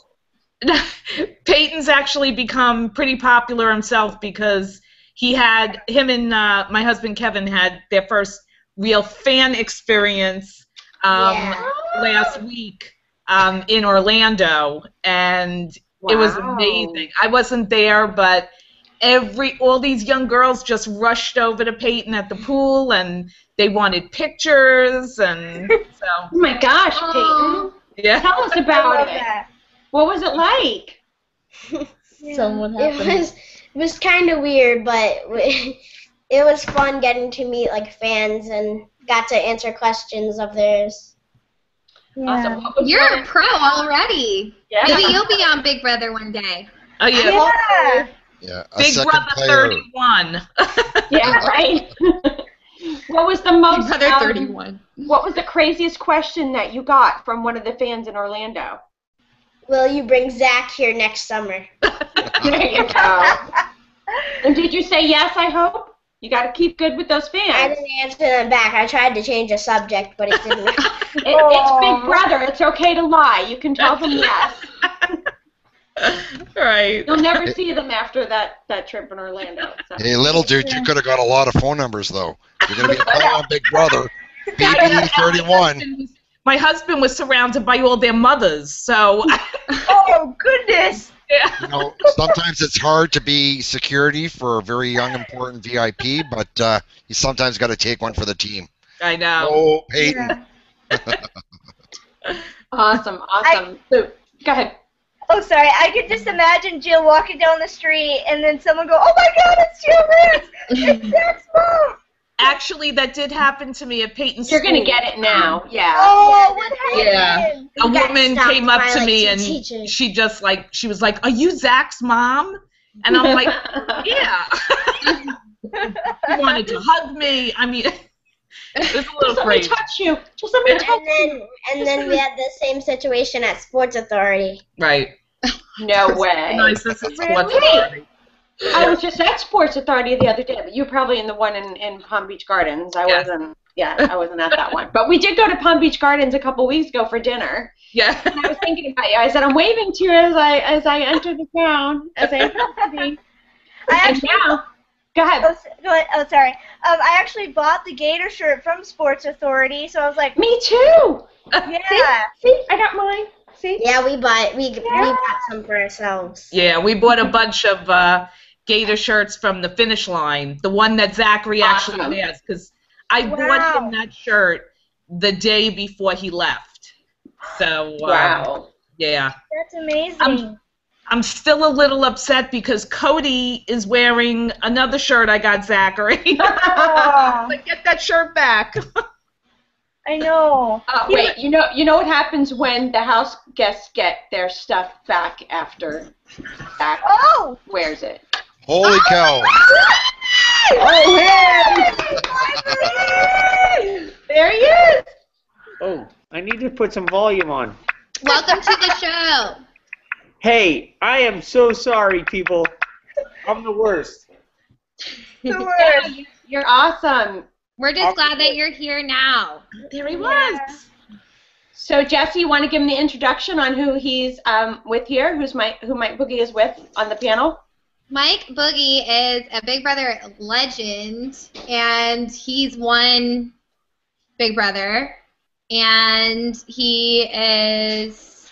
Peyton's actually become pretty popular himself because him and my husband Kevin had their first real fan experience last week in Orlando, and it was amazing. I wasn't there, but all these young girls just rushed over to Peyton at the pool, and they wanted pictures, and so. Oh my gosh, Peyton! Yeah. Tell us about it. What was it like? Someone happened. It was kind of weird, but it was fun getting to meet like fans and got to answer questions of theirs. Yeah. Awesome. You're a pro already. Yeah. Maybe you'll be on Big Brother one day. Oh yeah. Yeah. Big Brother 31. Yeah, right. What was the most? Big Brother 31. What was the craziest question that you got from one of the fans in Orlando? Will you bring Zach here next summer? There you go. And did you say yes, I hope? You got to keep good with those fans. I didn't answer them back. I tried to change the subject, but it didn't. It's Big Brother. It's okay to lie. You can tell them yes. Right. You'll never see them after that trip in Orlando. So. Hey, little dude, you could have got a lot of phone numbers, though. You're going to be a call on Big Brother. BB31. My husband was surrounded by all their mothers, so... Oh, goodness. Yeah. You know, sometimes it's hard to be security for a very young, important VIP, but you sometimes got to take one for the team. I know. Oh, Peyton. Yeah. Awesome. Go ahead. Oh, sorry. I could just imagine Jill walking down the street and then someone go, "Oh my God, it's Jill Vance! It's Zach's mom!" Actually, that did happen to me at Peyton's You're going to get it now. Yeah. Oh, what happened? Yeah. A woman came up to me like, and teachers. she was like, "Are you Zach's mom?" And I'm like, "Yeah." She wanted to hug me. I mean, it was a little Just crazy. let me touch you. Just let me touch you. And then we had the same situation at Sports Authority. Right. No way. Nice. This is Sports Really? Authority. I was just at Sports Authority the other day, but you were probably in the one in Palm Beach Gardens. I wasn't at that one. But we did go to Palm Beach Gardens a couple weeks ago for dinner. Yeah. And I was thinking about you. I said, I'm waving to you as I enter the town, as I enter the city. Go ahead. Oh, sorry. I actually bought the Gator shirt from Sports Authority, so I was like, Me too. yeah. See, I got mine. See? Yeah, we bought some for ourselves. Yeah, we bought a bunch of Gator shirts from the Finish Line, the one that Zachary actually has, because I bought him that shirt the day before he left. So, yeah. That's amazing. I'm still a little upset because Cody is wearing another shirt I got Zachary. Like, get that shirt back. I know. Wait, you know what happens when the house guests get their stuff back after Zach wears it? Holy cow. There he is. Oh, I need to put some volume on. Welcome to the show. Hey, I am so sorry, people. I'm the worst. The worst. Yeah, you're awesome. We're just glad that you're here now. There he was. So, Jessie, you want to give him the introduction on who he's with here, who Mike Boogie is with on the panel? Mike Boogie is a Big Brother legend, and he's won Big Brother, and he is,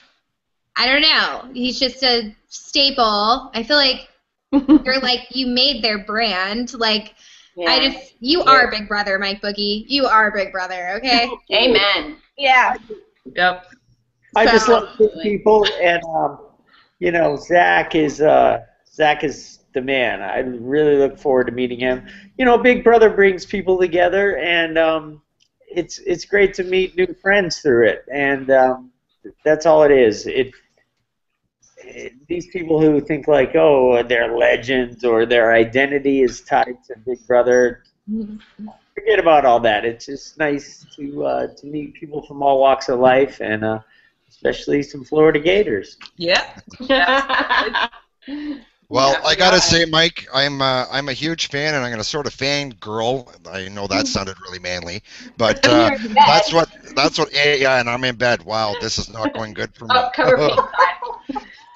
I don't know, he's just a staple. I feel like you're like, you made their brand, like, Yeah. You are Big Brother, Mike Boogie. You are Big Brother, okay? Amen. Yeah. Yep. I just love good people, and you know, Zach is the man. I really look forward to meeting him. You know, Big Brother brings people together, and it's great to meet new friends through it, and that's all it is. These people who think like, oh, they're legends or their identity is tied to Big Brother, forget about all that. It's just nice to meet people from all walks of life, and especially some Florida Gators. Yeah. Well, I gotta say, Mike, I'm a huge fan, and I'm gonna sort of fangirl. I know that sounded really manly, but that's what. Yeah, and I'm in bed. Wow, this is not going good for me. Oh, cover me.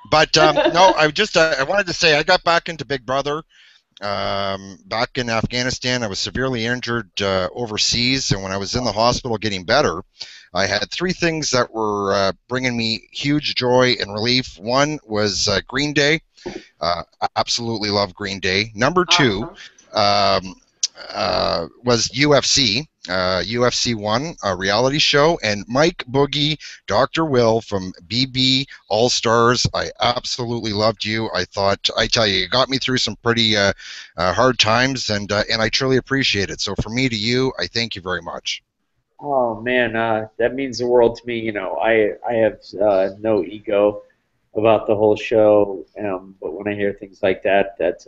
But no, I wanted to say I got back into Big Brother back in Afghanistan. I was severely injured overseas, and when I was in the hospital getting better, I had three things that were bringing me huge joy and relief. One was Green Day. I absolutely love Green Day. Number two was UFC. UFC 1, a reality show, and Mike Boogie, Dr. Will from BB All Stars. I absolutely loved you. I tell you, you got me through some pretty hard times, and I truly appreciate it. So from me to you, I thank you very much. Oh man, that means the world to me. You know, I have no ego about the whole show, but when I hear things like that, that's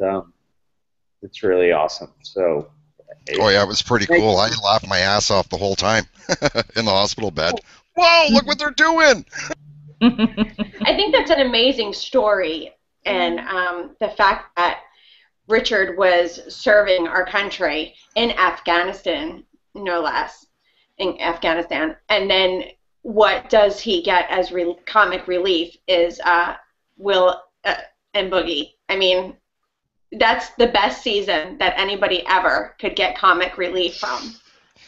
really awesome. So. Oh yeah, it was pretty cool. I laughed my ass off the whole time in the hospital bed. Whoa, look what they're doing! I think that's an amazing story, and the fact that Richard was serving our country in Afghanistan, no less, in Afghanistan. And then what does he get as comic relief is Will and Boogie. I mean, that's the best season that anybody ever could get comic relief from.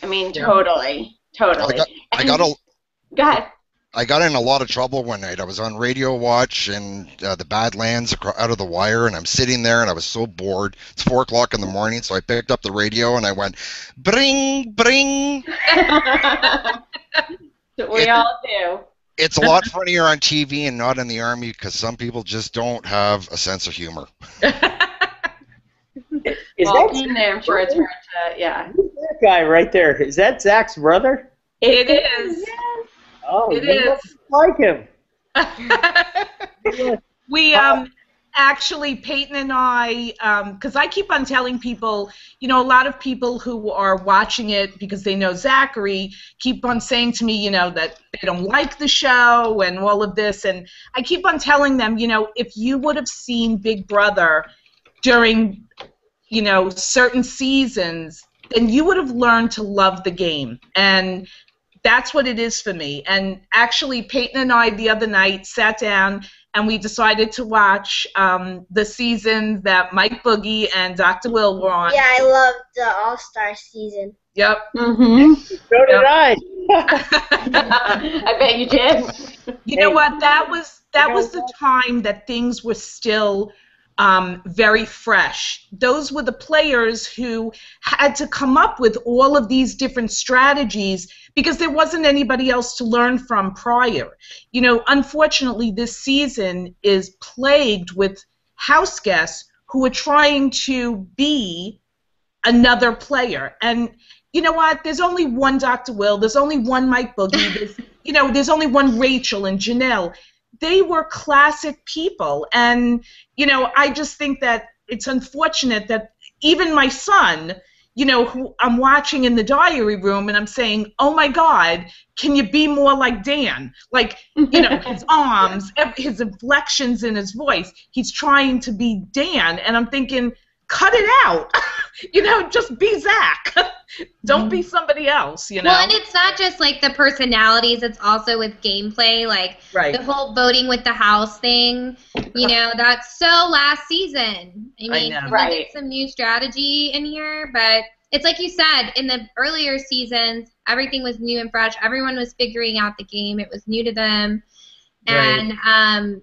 I mean, totally. Go ahead. I got in a lot of trouble one night. I was on Radio Watch and the Badlands out of the wire, and I'm sitting there, and I was so bored. It's 4 o'clock in the morning, so I picked up the radio, and I went, bring, bring. We all do. It's a lot funnier on TV and not in the Army because some people just don't have a sense of humor. I'm sure it's hard to, yeah. Who's that guy right there? Is that Zach's brother? It is. Oh, It is. Like him. We actually, Peyton and I, because I keep on telling people, you know, a lot of people who are watching it because they know Zachary keep on saying to me, you know, that they don't like the show and all of this, and I keep on telling them, you know, if you would have seen Big Brother during, you know, certain seasons, then you would have learned to love the game, and that's what it is for me. And actually, Peyton and I the other night sat down and we decided to watch the season that Mike Boogie and Dr. Will were on. Yeah, I loved the All-Star season. Yep. Mm-hmm. So did I. I bet you did. You know what? That was the time that things were still very fresh. Those were the players who had to come up with all of these different strategies because there wasn't anybody else to learn from prior. You know, unfortunately, this season is plagued with house guests who are trying to be another player. And you know what? There's only one Dr. Will. There's only one Mike Boogie. There's only one Rachel and Janelle. They were classic people. And, you know, I just think that it's unfortunate that even my son, you know, who I'm watching in the diary room and I'm saying, oh my God, can you be more like Dan? Like, you know, his arms, his inflections in his voice, he's trying to be Dan. And I'm thinking, cut it out. You know, just be Zach. Don't be somebody else, you know? Well, and it's not just, like, the personalities. It's also with gameplay. Like, the whole voting with the house thing, you know, that's so last season. I mean, we did some new strategy in here, but it's like you said, in the earlier seasons, everything was new and fresh. Everyone was figuring out the game. It was new to them. And,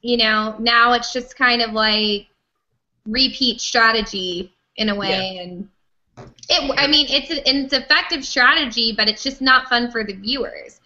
you know, now it's just kind of like repeat strategy in a way, and I mean, it's effective strategy, but it's just not fun for the viewers.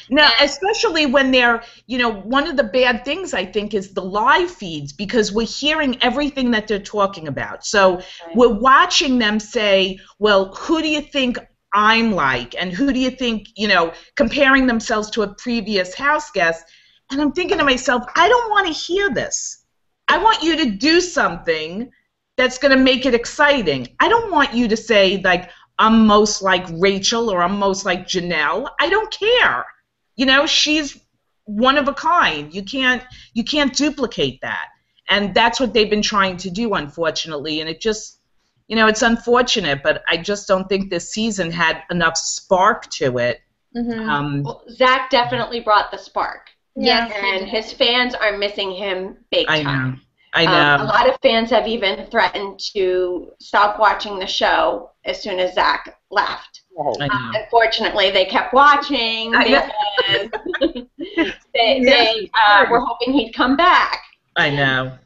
No, especially when they're, you know, one of the bad things I think is the live feeds, because we're hearing everything that they're talking about. So we're watching them say, well, who do you think I'm like, and who do you think, you know, comparing themselves to a previous house guest, and I'm thinking to myself, I don't want to hear this. I want you to do something that's going to make it exciting. I don't want you to say, like, I'm most like Rachel or I'm most like Janelle. I don't care. You know, she's one of a kind. You can't duplicate that. And that's what they've been trying to do, unfortunately. And it just, you know, it's unfortunate, but I just don't think this season had enough spark to it. Well, Zach definitely brought the spark. Yes. And his fans are missing him big time. I know. A lot of fans have even threatened to stop watching the show as soon as Zach left. Unfortunately, they kept watching because they were hoping he'd come back. I know.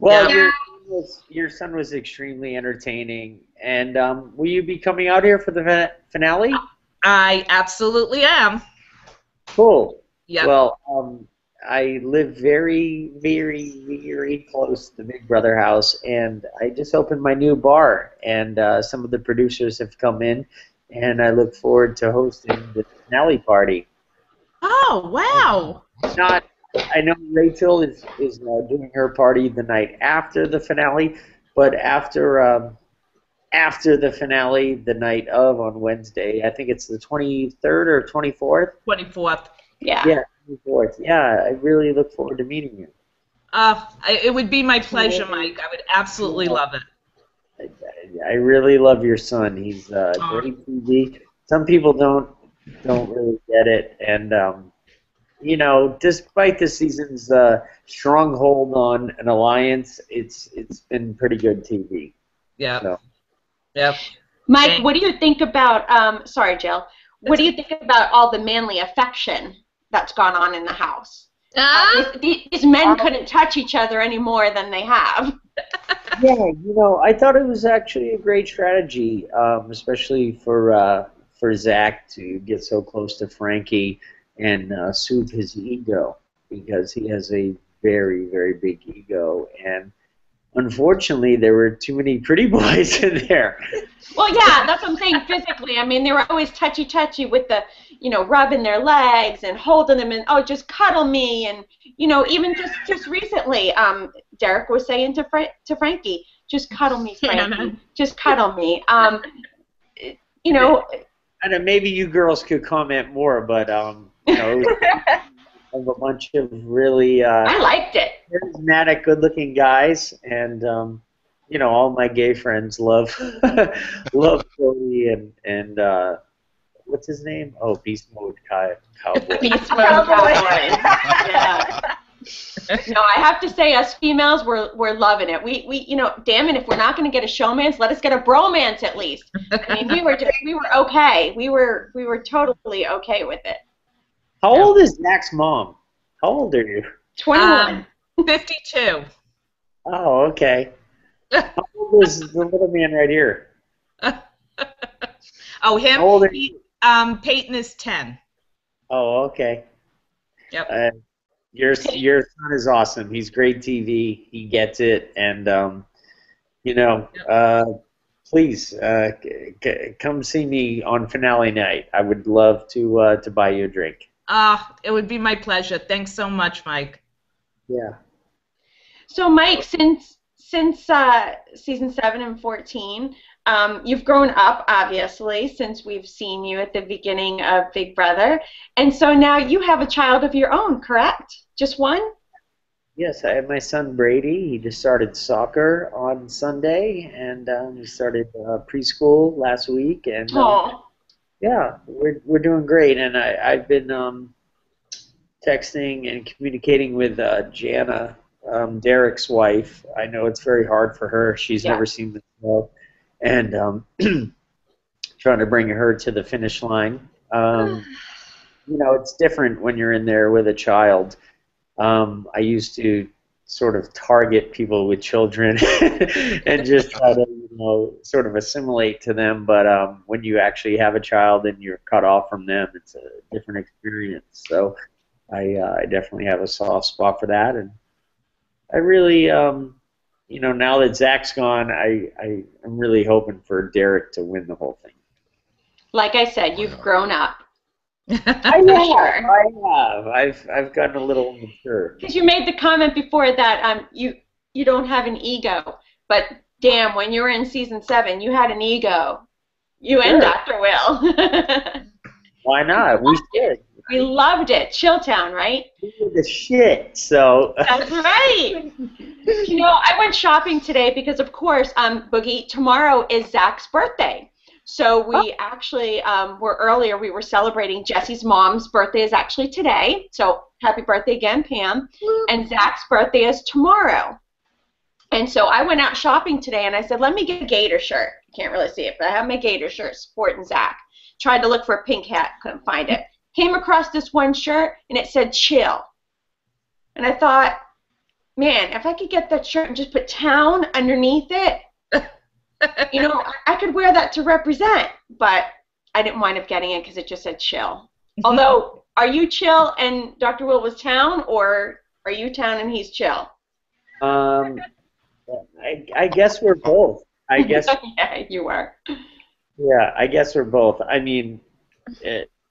Well, your son was extremely entertaining. And will you be coming out here for the finale? I absolutely am. Cool. Yeah. Well, I live very, very, very close to the Big Brother house, and I just opened my new bar, and some of the producers have come in, and I look forward to hosting the finale party. Oh, wow. I know Rachel is doing her party the night after the finale, but after the finale, the night of on Wednesday, I think it's the 23rd or 24th? 24th. Yeah. Yeah, 24th. Yeah, I really look forward to meeting you. It would be my pleasure, Mike. I would absolutely love it. I really love your son. He's great TV. Some people don't really get it, and you know, despite this season's stronghold on an alliance, it's been pretty good TV. Yeah. So. Yep. Mike, what do you think about? Sorry, Jill. What do you think about all the manly affection that's gone on in the house? These men couldn't touch each other any more than they have. Yeah, you know, I thought it was actually a great strategy, especially for Zach to get so close to Frankie and soothe his ego, because he has a very, very big ego, and unfortunately there were too many pretty boys in there. Well, yeah, that's what I'm saying physically. I mean, they were always touchy-touchy with the, you know, rubbing their legs and holding them and, oh, just cuddle me. And, you know, even just recently, Derek was saying to Frankie, just cuddle me, Frankie. Just cuddle me. You know. I know maybe you girls could comment more, but, you know, it was a bunch of really I liked it. charismatic, good-looking guys, and you know, all my gay friends love Cody and what's his name? Oh, Beast Mode Cowboy. Beast Mode Cowboy. Yeah. No, I have to say, us females, we're loving it. We you know, damn it, if we're not going to get a showmance, let us get a bromance at least. I mean, we were okay. We were totally okay with it. How old is Zach's mom? How old are you? 21. 52. Oh, okay. How old is the little man right here? Oh, him? How old are you? Peyton is 10. Oh, okay. Yep. Your son is awesome. He's great TV. He gets it, and you know, please come see me on finale night. I would love to buy you a drink. It would be my pleasure. Thanks so much, Mike. Yeah. So, Mike, since season 7 and 14, you've grown up, obviously, since we've seen you at the beginning of Big Brother, and so now you have a child of your own, correct? Just one? Yes, I have my son Brady. He just started soccer on Sunday, and he started preschool last week, and yeah, we're doing great. And I've been texting and communicating with Jana, Derek's wife. I know it's very hard for her. She's never seen the show, and trying to bring her to the finish line. You know, it's different when you're in there with a child. I used to sort of target people with children and just try to, you know, sort of assimilate to them. But when you actually have a child and you're cut off from them, it's a different experience. So I definitely have a soft spot for that. And I really, you know, now that Zach's gone, I'm really hoping for Derek to win the whole thing. Like I said, you've grown up. I have. I've gotten a little mature. Because you made the comment before that you don't have an ego, but damn, when you were in season 7, you had an ego. You and Dr. Will. Why not? We did. We loved it. Chilltown, right? We did the shit. So. That's right. You know, I went shopping today because, of course, Boogie, tomorrow is Zach's birthday. So we actually we were celebrating Jessie's mom's birthday is actually today. So happy birthday again, Pam. And Zach's birthday is tomorrow. And so I went out shopping today and I said, let me get a Gator shirt. You can't really see it, but I have my Gator shirt supporting Zach. Tried to look for a pink hat, couldn't find it. Came across this one shirt and it said chill. And I thought, man, if I could get that shirt and just put town underneath it, you know, I could wear that to represent, but I didn't wind up getting it because it just said chill. Although, are you chill and Dr. Will was town, or are you town and he's chill? I guess we're both. I guess. Yeah, you are. Yeah, I guess we're both. I mean,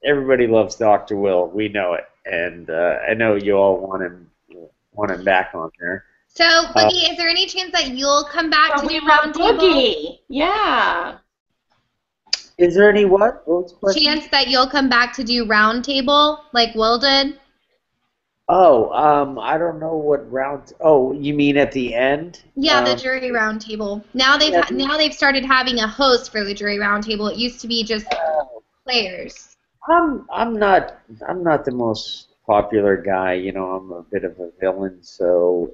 everybody loves Dr. Will. We know it, and I know you all want him back on there. So, Boogie, is there any chance that you'll come back to do Roundtable? Boogie, yeah. Is there any what? Chance that you'll come back to do Roundtable like Will did? Oh, I don't know what round. Oh, you mean at the end? Yeah, the jury roundtable. Now they've started having a host for the jury roundtable. It used to be just players. I'm not the most popular guy. You know, I'm a bit of a villain. So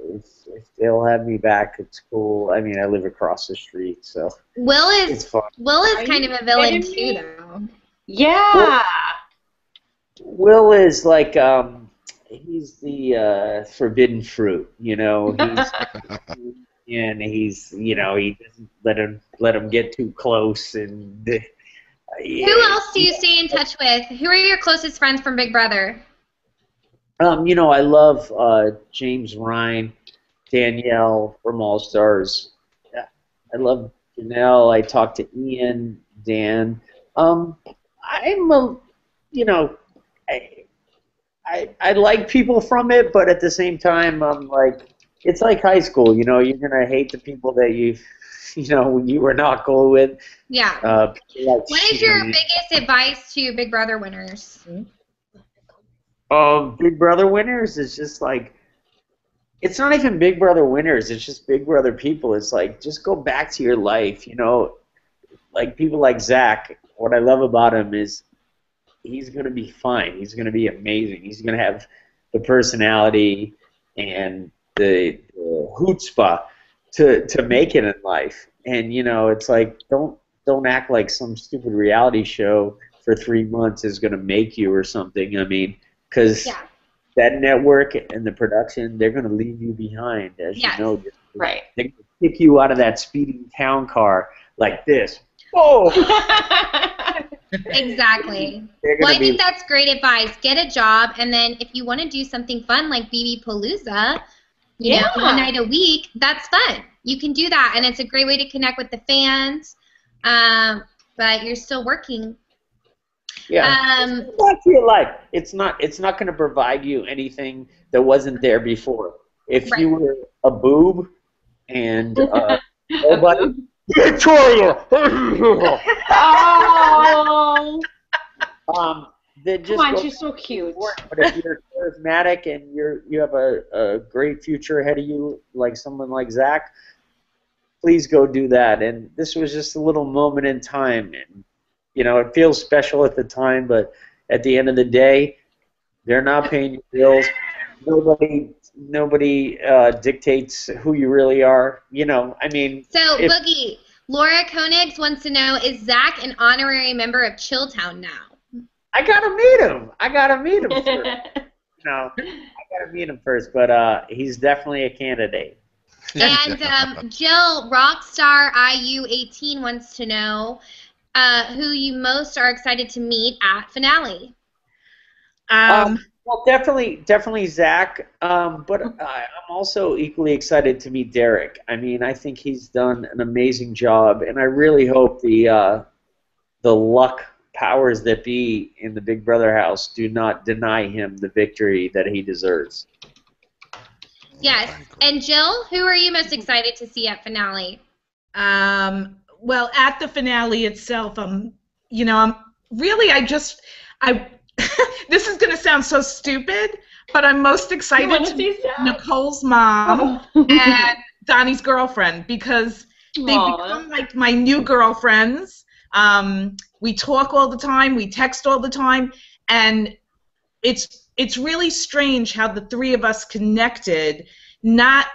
if they'll have me back, it's cool. I mean, I live across the street, so it's fun. Will is kind of a villain too, though. Yeah. Will is like he's the forbidden fruit. You know, and he's he doesn't let him get too close and. Who else do you stay in touch with? Who are your closest friends from Big Brother? You know, I love James Ryan, Danielle from All Stars. I love Janelle. I talk to Ian, Dan. I'm a, you know, I like people from it, but at the same time, I'm like, it's like high school. You know, you're gonna hate the people that you were not cool with. Yeah. What is your biggest advice to Big Brother winners? Big Brother winners is just like, it's not even Big Brother winners. It's just Big Brother people. It's like, just go back to your life. You know, like people like Zach. What I love about him is he's gonna be fine. He's gonna be amazing. He's gonna have the personality and the chutzpah to make it in life. And you know, it's like, don't act like some stupid reality show for 3 months is going to make you or something. I mean, because that network and the production, they're going to leave you behind, as you know. Right. They're going to kick you out of that speeding town car like this. Whoa! Exactly. Well, I think that's great advice. Get a job, and then if you want to do something fun like BB Palooza, you know, 1 night a week, that's fun. You can do that, and it's a great way to connect with the fans. But you're still working. Yeah. Back to your life. It's not going to provide you anything that wasn't there before. If you were a boob and nobody, Victoria. Oh. Then just come on, she's so cute. But if you're charismatic and you have a great future ahead of you, like someone like Zach, please go do that. And this was just a little moment in time, and you know, it feels special at the time, but at the end of the day, they're not paying your bills. Nobody dictates who you really are. You know, I mean. So Boogie, Laura Koenigs wants to know: is Zach an honorary member of Chilltown now? I gotta meet him. First. No, I gotta meet him first, but he's definitely a candidate. And Jill, Rockstar IU18 wants to know who you most are excited to meet at finale. Well, definitely Zach, but I'm also equally excited to meet Derek. I mean, I think he's done an amazing job, and I really hope the luck powers that be in the Big Brother house do not deny him the victory that he deserves. Yes. And Jill, who are you most excited to see at finale? Well, at the finale itself, this is going to sound so stupid, but I'm most excited to meet Nicole's mom and Donnie's girlfriend, because they become like my new girlfriends. We talk all the time, we text all the time, and it's really strange how the three of us connected, not,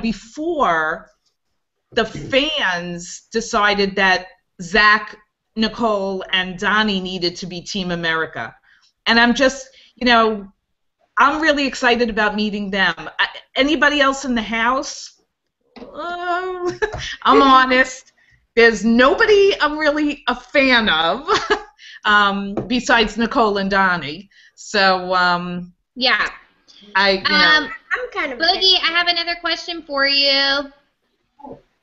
before the fans decided that Zach, Nicole, and Donnie needed to be Team America. And I'm just, I'm really excited about meeting them. Anybody else in the house? I'm honest. There's nobody I'm really a fan of besides Nicole and Donnie. So, yeah. I'm kind of Boogie, I have another question for you.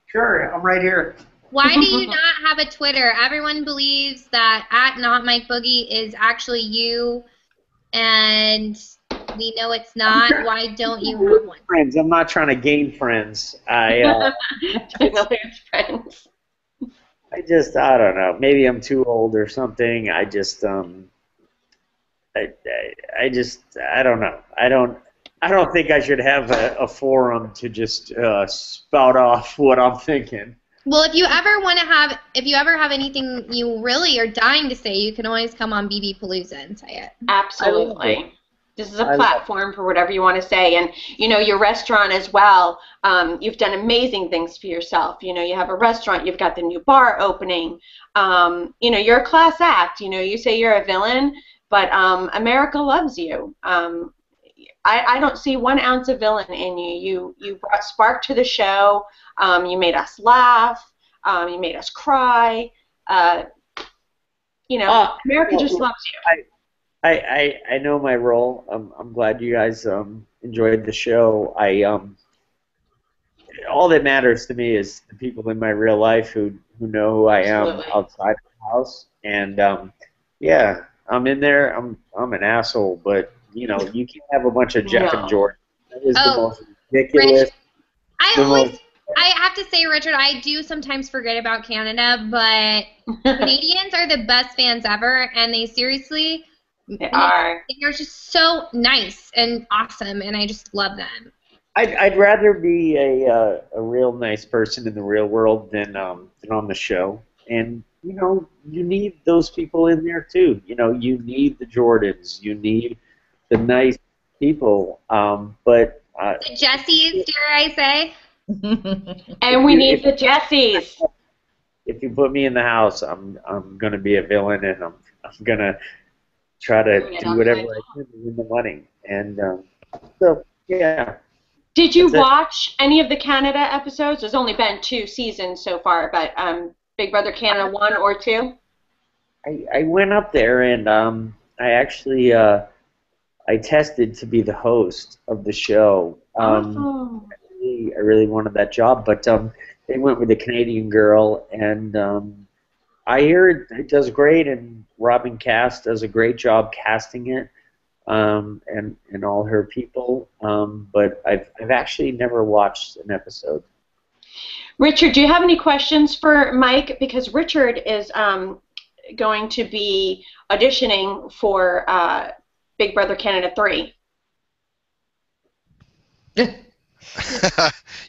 Sure, I'm right here. Why do you not have a Twitter? Everyone believes that @NotMikeBoogie is actually you, and we know it's not. Why don't you have one? Friends, I'm not trying to gain friends. I don't know. Maybe I'm too old or something. I don't know. I don't think I should have a forum to just spout off what I'm thinking. Well, if you ever have anything you really are dying to say, you can always come on BB Palooza and say it. Absolutely. This is a platform for whatever you want to say. And, you know, your restaurant as well, you've done amazing things for yourself. You know, you have a restaurant, you've got the new bar opening. You know, you're a class act. You know, you say you're a villain, but America loves you. I don't see 1 ounce of villain in you. You brought spark to the show. You made us laugh. You made us cry. You know, America just loves you. I know my role. I'm glad you guys enjoyed the show. All that matters to me is the people in my real life who know who I am outside the house. And yeah, I'm in there. I'm an asshole, but you know, you can't have a bunch of Jeff and Jordan. That is the most ridiculous. Rich, I have to say, Richard, I do sometimes forget about Canada, but Canadians are the best fans ever, and they seriously, they're just so nice and awesome, and I just love them. I'd rather be a real nice person in the real world than on the show, and you know, you need those people in there too. You know, you need the Jordans, you need the nice people, but the Jessies, dare I say? And we need the Jessies. If you put me in the house, I'm gonna be a villain, and I'm gonna try to do whatever I can to win the money. And so yeah. Did you watch any of the Canada episodes? There's only been 2 seasons so far, but Big Brother Canada 1 or 2? I went up there and I actually I tested to be the host of the show. I really wanted that job, but they went with a Canadian girl, and I hear it does great, and Robin Cass does a great job casting it, and all her people. But I've actually never watched an episode. Richard, do you have any questions for Mike? Because Richard is going to be auditioning for Big Brother Canada 3.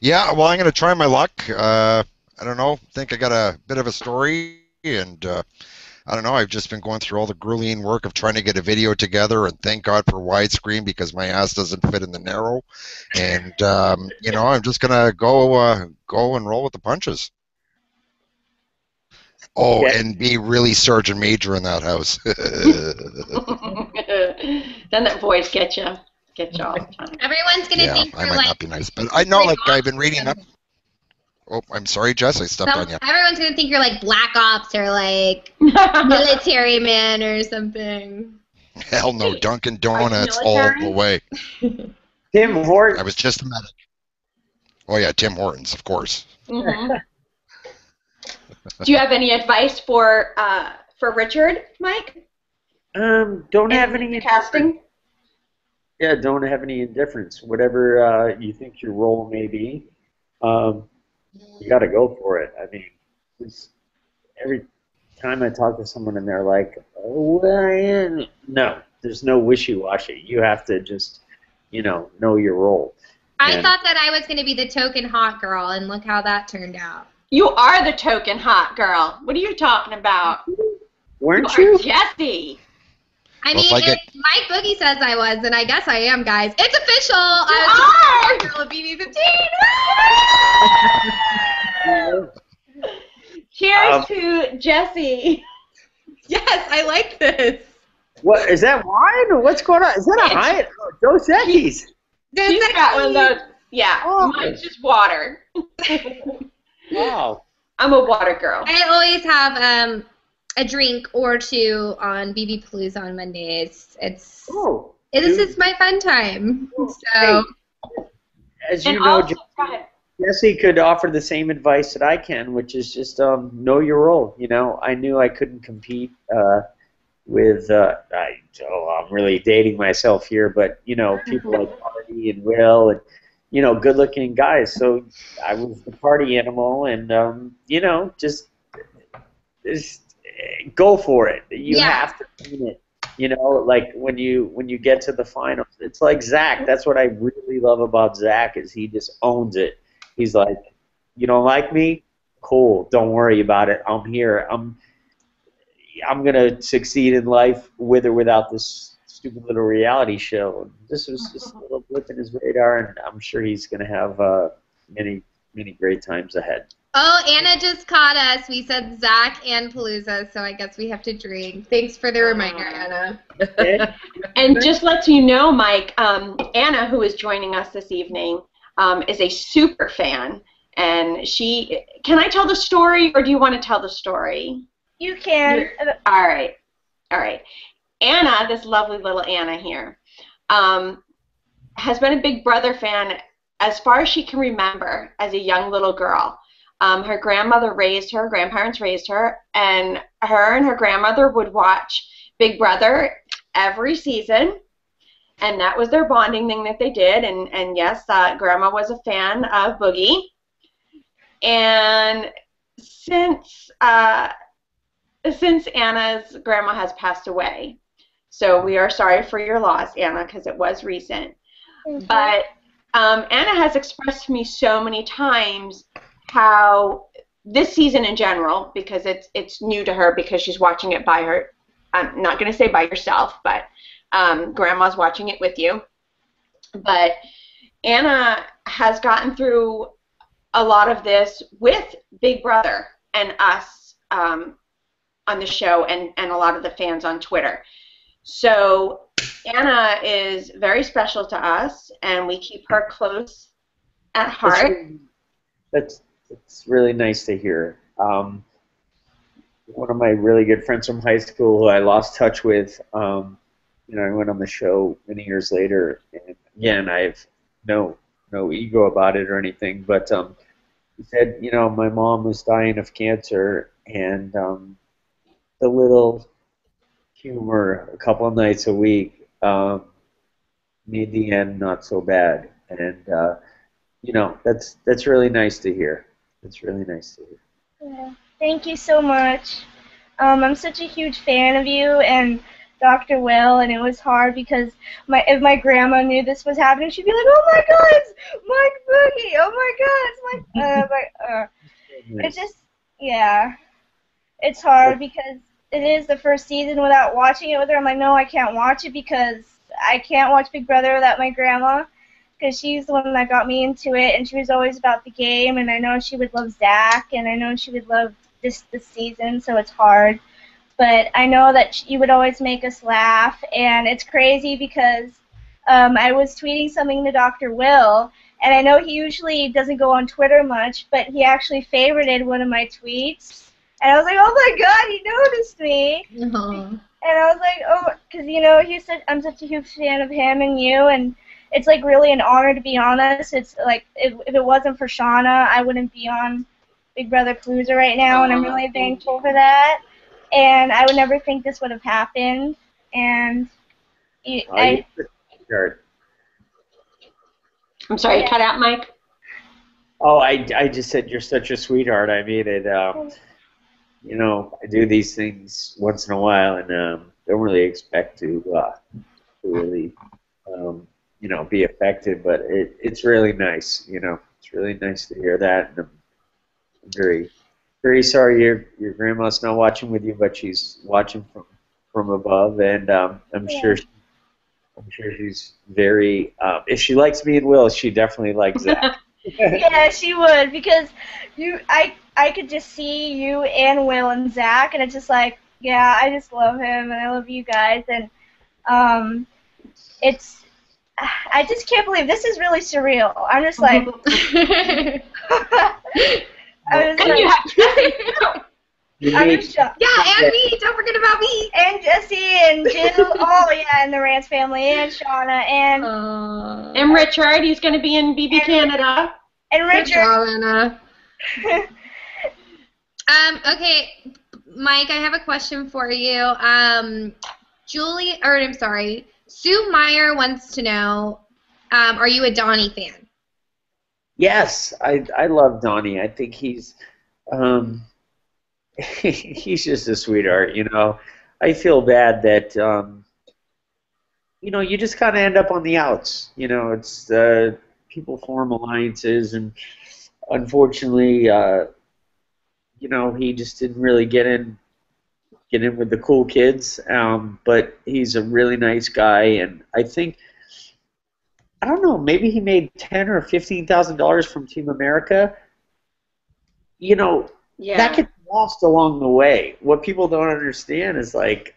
Yeah, well, I'm going to try my luck. I don't know. I think I got a bit of a story, and I don't know. I've just been going through all the grueling work of trying to get a video together, and thank God for widescreen because my ass doesn't fit in the narrow. And you know, I'm just going to go and roll with the punches. Oh, yeah. And be really Sergeant Major in that house. Then that voice get you all the time. Everyone's gonna think I you're might not be nice, but I know, like, I've been reading up. Oh, I'm sorry, Jess, I stepped on you. Everyone's gonna think you're like Black Ops or like military man or something. Hell no, Dunkin' Donuts all the way. Tim Hortons. I was just a medic. Oh yeah, Tim Hortons, of course. Mm-hmm. Do you have any advice for Richard, Mike? Don't have any casting. Yeah, don't have any indifference. Whatever you think your role may be, you got to go for it. I mean, every time I talk to someone and they're like, "Oh, no, there's no wishy-washy. You have to just, you know your role." I thought that I was going to be the token hot girl, and look how that turned out. You are the token hot girl. What are you talking about? Weren't you? Jessie. I mean, if Mike Boogie says I was, then I guess I am, guys. It's official. I was the girl of BB15. Cheers to Jessie. Yes, I like this. What is that wine or what's going on? Is that a high? Dos Equis. She's got one of those. Yeah, mine's just water. Wow. I'm a water girl. I always have a drink or 2 on BB Palooza on Mondays. This is my fun time. So, hey, as you know, Jessie could offer the same advice that I can, which is just know your role. You know, I knew I couldn't compete with. I'm really dating myself here, but you know, people like Marty and Will and good-looking guys. So I was the party animal, and just go for it. You have to mean it. You know, like when you get to the finals, it's like Zach. That's what I really love about Zach is he just owns it. He's like, you don't like me? Cool. Don't worry about it. I'm here. I'm gonna succeed in life with or without this stupid little reality show. And this was just a little blip in his radar, and I'm sure he's gonna have many great times ahead. Oh, Anna just caught us. We said Zach and Palooza, so I guess we have to drink. Thanks for the reminder, Anna. And just lets you know, Mike, Anna, who is joining us this evening, is a super fan. And she, can I tell the story, or do you want to tell the story? You can. All right. All right. Anna, this lovely little Anna here, has been a Big Brother fan as far as she can remember as a young little girl. Her grandmother raised her, grandparents raised her, and her grandmother would watch Big Brother every season, and that was their bonding thing that they did. And yes, Grandma was a fan of Boogie. And since Anna's grandma has passed away, so we are sorry for your loss, Anna, because it was recent. But Anna has expressed to me so many times how this season in general, because it's new to her because she's watching it by her, I'm not going to say by yourself, but Grandma's watching it with you. But Anna has gotten through a lot of this with Big Brother and us on the show and a lot of the fans on Twitter. So Anna is very special to us, and we keep her close at heart. That's really nice to hear. One of my really good friends from high school who I lost touch with, you know, I went on the show many years later, and again, I have no ego about it or anything, but he said, you know, my mom was dying of cancer, and the little humor a couple of nights a week made the end not so bad, and you know, that's really nice to hear. It's really nice to hear. Yeah. Thank you so much. I'm such a huge fan of you and Dr. Will, and it was hard because if my grandma knew this was happening, she'd be like, "Oh my God, it's Mike Boogie! Oh my God, it's Mike!" It's just, yeah, it's hard because it is the first season without watching it with her. I'm like, no, I can't watch it because I can't watch Big Brother without my grandma, because she's the one that got me into it, and she was always about the game, and I know she would love Zach, and I know she would love this season, so it's hard. But I know that you would always make us laugh, and it's crazy because I was tweeting something to Dr. Will, and I know he usually doesn't go on Twitter much, but he actually favorited one of my tweets, and I was like, oh my God, he noticed me. And I was like, oh, because, you know, he said I'm such a huge fan of him and you, and it's like really an honor to be on this. It's like if it wasn't for Shana, I wouldn't be on Big Brother Palooza right now, and I'm really thankful for that. And I would never think this would have happened. And I'm sorry, yeah. cut out, Mike. Oh, I just said you're such a sweetheart. I mean it. You know, I do these things once in a while, and don't really expect to really. You know, be affected, but it's really nice. You know, it's really nice to hear that. And I'm very sorry your grandma's not watching with you, but she's watching from above, and I'm sure she's very. If she likes me and Will, she definitely likes that. Yeah, she would, because I could just see you and Will and Zach, and it's just like, yeah, I just love him, and I love you guys, and I just can't believe this is really surreal. I'm just like, I'm in shock. Yeah, and me. Don't forget about me. And Jessie and Jill. Oh yeah, and the Rance family and Shana and Richard. He's going to be in BB Canada. And Richard. Okay, Mike, I have a question for you. Sue Meyer wants to know, are you a Donnie fan? Yes, I love Donnie. I think he's he's just a sweetheart. You know, I feel bad that you know, you just kind of end up on the outs. You know, it's people form alliances, and unfortunately, you know, he just didn't really get in with the cool kids. But he's a really nice guy, and I think, I don't know, maybe he made $10,000 or $15,000 from Team America. You know, that gets lost along the way. What people don't understand is like,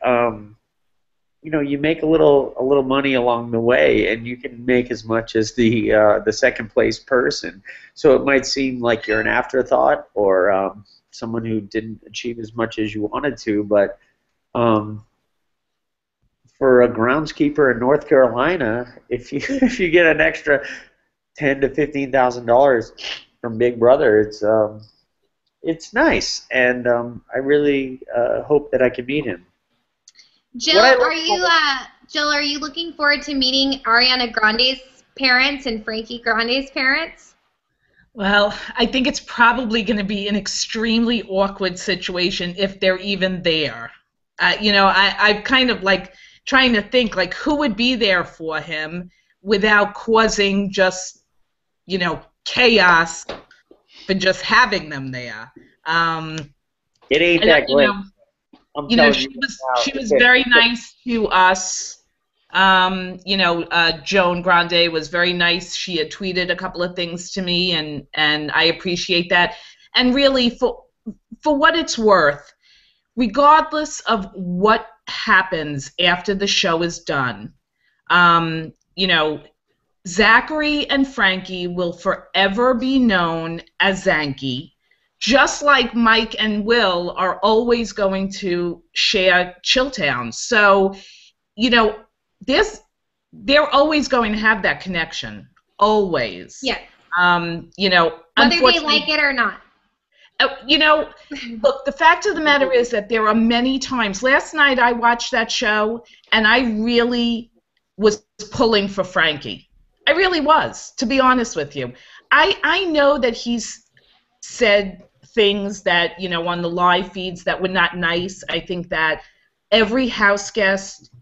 you know, you make a little money along the way, and you can make as much as the second place person. So it might seem like you're an afterthought or someone who didn't achieve as much as you wanted to, but for a groundskeeper in North Carolina, if you get an extra $10,000 to $15,000 from Big Brother, it's nice, and I really hope that I can meet him. Jill, are you looking forward to meeting Ariana Grande's parents and Frankie Grande's parents? Well, I think it's probably going to be an extremely awkward situation if they're even there. You know, I'm kind of like trying to think like who would be there for him without causing just, you know, chaos for just having them there. It ain't that great. You know, she was very nice to us. You know, Joan Grande was very nice. She had tweeted a couple of things to me, and I appreciate that. And really, for what it's worth, regardless of what happens after the show is done, you know, Zachary and Frankie will forever be known as Zanky. Just like Mike and Will are always going to share Chilltown. So, you know, they're always going to have that connection. Always. Yeah. You know, whether they like it or not. You know, look, the fact of the matter is that there are many times. Last night I watched that show, and I really was pulling for Frankie. I really was, to be honest with you. I know that he's said things that, you know, on the live feeds that were not nice. I think that every house guest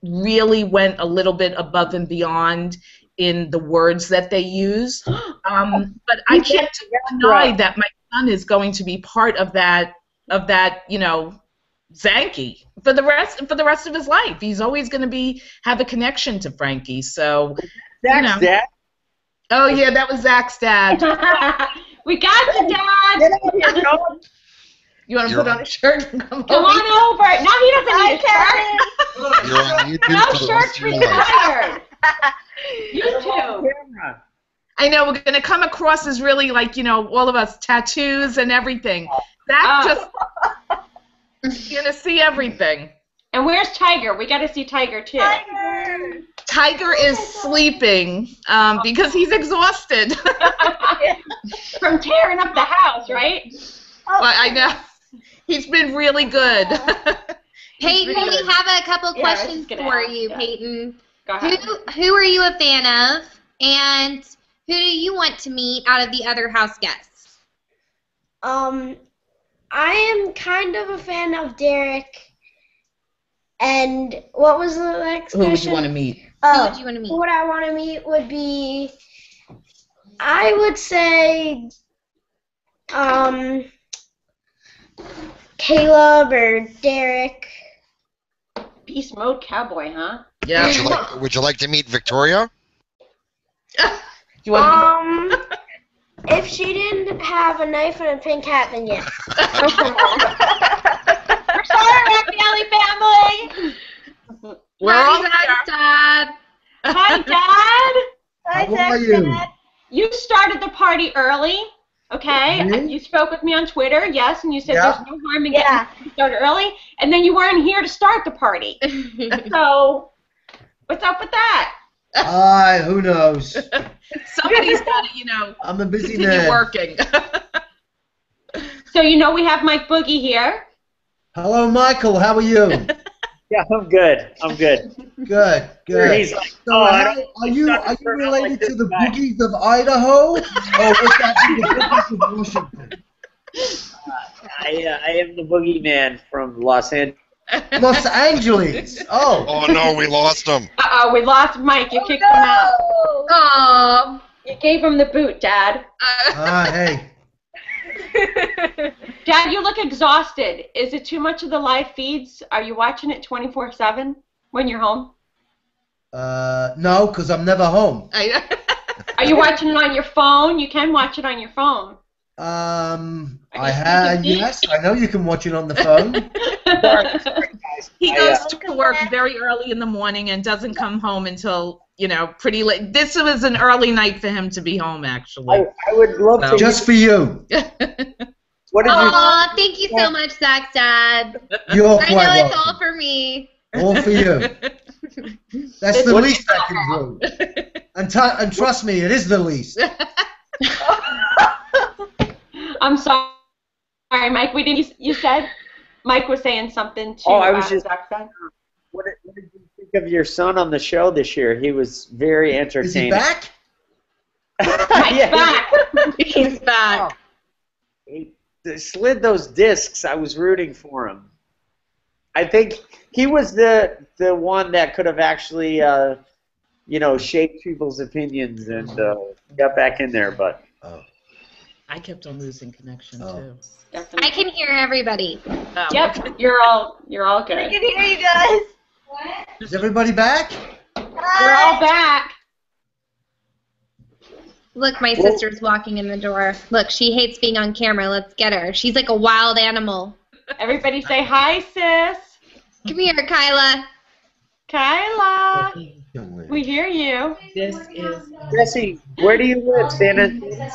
really went a little bit above and beyond in the words that they used. But I can't deny that my son is going to be part of that, you know, Zanky for the rest of his life. He's always going to have a connection to Frankie. So, Zach's dad. Oh yeah, that was Zach's dad. We got the dad. You want to put on a shirt and come on over? No, he doesn't need a shirt. You're on YouTube no for the shirts rest of your life. YouTube. I know, we're going to come across as really like, you know, all of us tattoos and everything. Zach just, you're going to see everything. And where's Tiger? We got to see Tiger too. Tiger is sleeping because he's exhausted. From tearing up the house, right? Well, I know. He's been really good. Peyton, we have a couple questions for you, Peyton. Go ahead. Who are you a fan of, and who do you want to meet out of the other house guests? I am kind of a fan of Derek. And what was the next question? Who would you want to meet? Who would you want to meet? What I want to meet would be, I would say, Caleb or Derek. Beast mode cowboy, huh? Yeah. Would you like to meet Victoria? You want to meet? If she didn't have a knife and a pink hat, then yes. We're sorry, Raffaelli family. Hi, Dad. Hi, Dad. How are you? Dad. You started the party early, okay? Me? You spoke with me on Twitter, yes, and you said there's no harm in getting started early, and then you weren't here to start the party. So, what's up with that? Who knows? Somebody's got to, you know, I'm a busy continue man. working. So, you know, we have Mike Boogie here. Hello, Michael. How are you? Yeah, I'm good. Good. He's like, So, are you related to the Boogies of Idaho, or was that to the Boogies of Washington? I am the boogeyman from Los Angeles. Los Angeles. Oh. Oh no, we lost him. Uh-oh, we lost Mike. You kicked him out. Oh. You gave him the boot, Dad. Hey. Dad, you look exhausted. Is it too much of the live feeds? Are you watching it 24/7 when you're home? No, because I'm never home. Are you watching it on your phone? You can watch it on your phone. Yes, I know you can watch it on the phone. He goes to work very early in the morning and doesn't come home until, pretty late. This was an early night for him to be home, actually. I would love to. Just for you. What did Aw, thank you so much, Zach's dad. You're I quite know it's welcome. all for me. All for you. That's the least I can do. And trust me, it is the least. I'm sorry, Mike. You said Mike was saying something to I was just. Zach's dad. What did you think of your son on the show this year? He was very entertaining. Is he back? Mike's back. He's back. He slid those discs. I was rooting for him. I think he was the one that could have actually, shaped people's opinions and got back in there. But I kept on losing connection too. I can hear everybody. Yep, you're all good. I can hear you guys. Is everybody back? We're all back. Look, my sister's walking in the door. Look, she hates being on camera. Let's get her. She's like a wild animal. Everybody say hi, sis. Come here, Kyla. Kyla. We hear you. This is Jessie, where do you live, San Antonio?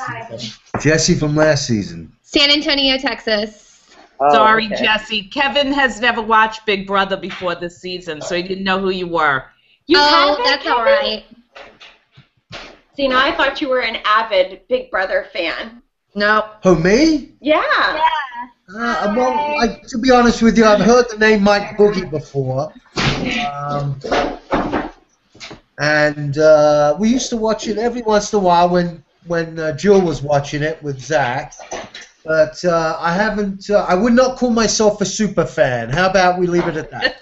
Jessie from last season. San Antonio, Texas. Sorry, okay. Jessie. Kevin has never watched Big Brother before this season, so he didn't know who you were. That's all right. See, now I thought you were an avid Big Brother fan. No. Who, me? Yeah. Well, to be honest with you, I've heard the name Mike Boogie before. And we used to watch it every once in a while when Jill was watching it with Zach. But I haven't. I would not call myself a super fan. How about we leave it at that?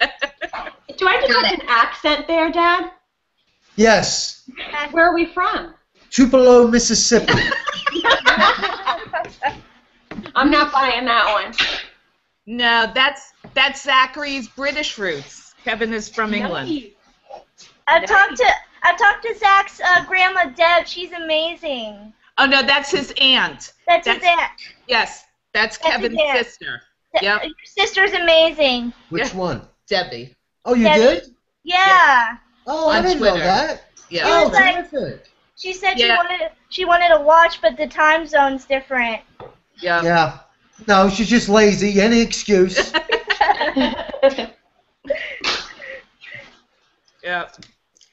Do I detect an accent there, Dad? Yes. Where are we from? Tupelo, Mississippi. I'm not buying that one. No, that's Zachary's British roots. Kevin is from England. I've talked to Zach's grandma Deb. She's amazing. Oh no, that's his aunt. That's his aunt. Yes, that's Kevin's sister. Yep. Your sister's amazing. Which one? Debbie. Oh, you Debbie. did? Yeah. Oh, I didn't know that. Yeah. Oh, She was like- terrific. She said Yeah. she wanted to watch, but the time zone's different. Yeah. Yeah. No, she's just lazy. Any excuse. Yeah.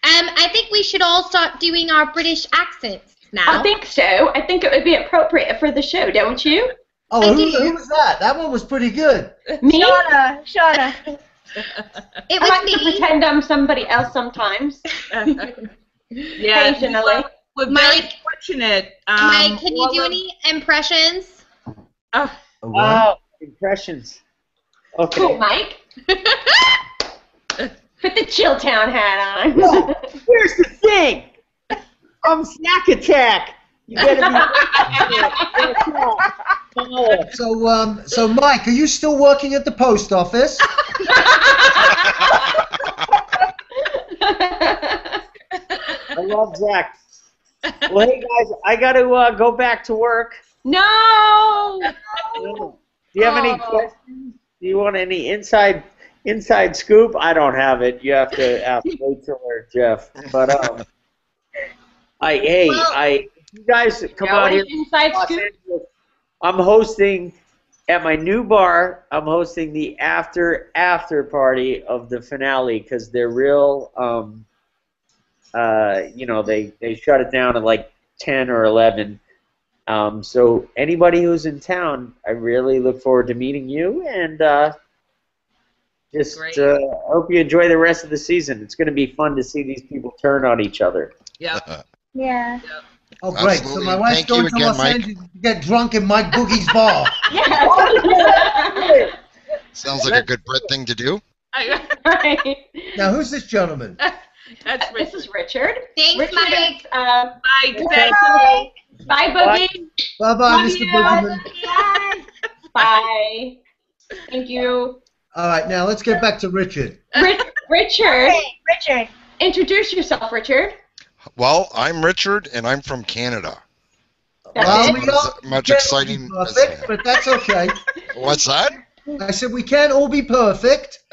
I think we should all start doing our British accents now. I think so. I think it would be appropriate for the show, don't you? Oh, who was that? That one was pretty good. Me? Shana. It I was like to me. pretend I'm somebody else sometimes. Yeah. Occasionally. We're very Mike, fortunate. Mike, can you do any impressions? Oh, impressions. Okay. Cool, Mike. Put the Chilltown hat on. Here's the thing. I'm Snack Attack. You better be. So Mike, are you still working at the post office? I love Zach. Well, hey guys, I got to go back to work. No. Do you have any questions? Do you want any inside scoop? I don't have it. You have to ask Rachel or Jeff. But you guys come out here. Inside Los scoop. Angeles. I'm hosting at my new bar. I'm hosting the after party of the finale because they're real. They shut it down at like 10 or 11. So anybody who's in town, I really look forward to meeting you, and hope you enjoy the rest of the season. It's going to be fun to see these people turn on each other. Yeah. Yeah. Oh, great. Absolutely. So my wife's Thank you going to again, Los Mike. Angeles to get drunk in Mike Boogie's bar. Sounds like a good Brit thing to do. Right. Now, who's this gentleman? This is Richard. Thanks, Richard Mike. Is, Mike. Bye, Boogie. Bye-bye, Mr. Boogeyman. Bye. Thank you. All right, now let's get back to Richard. Richard. Okay, Richard. Introduce yourself, Richard. Well, I'm Richard, and I'm from Canada. Well, Not we don't as much get exciting to be as perfect, that. but that's okay. What's that? I said we can't all be perfect.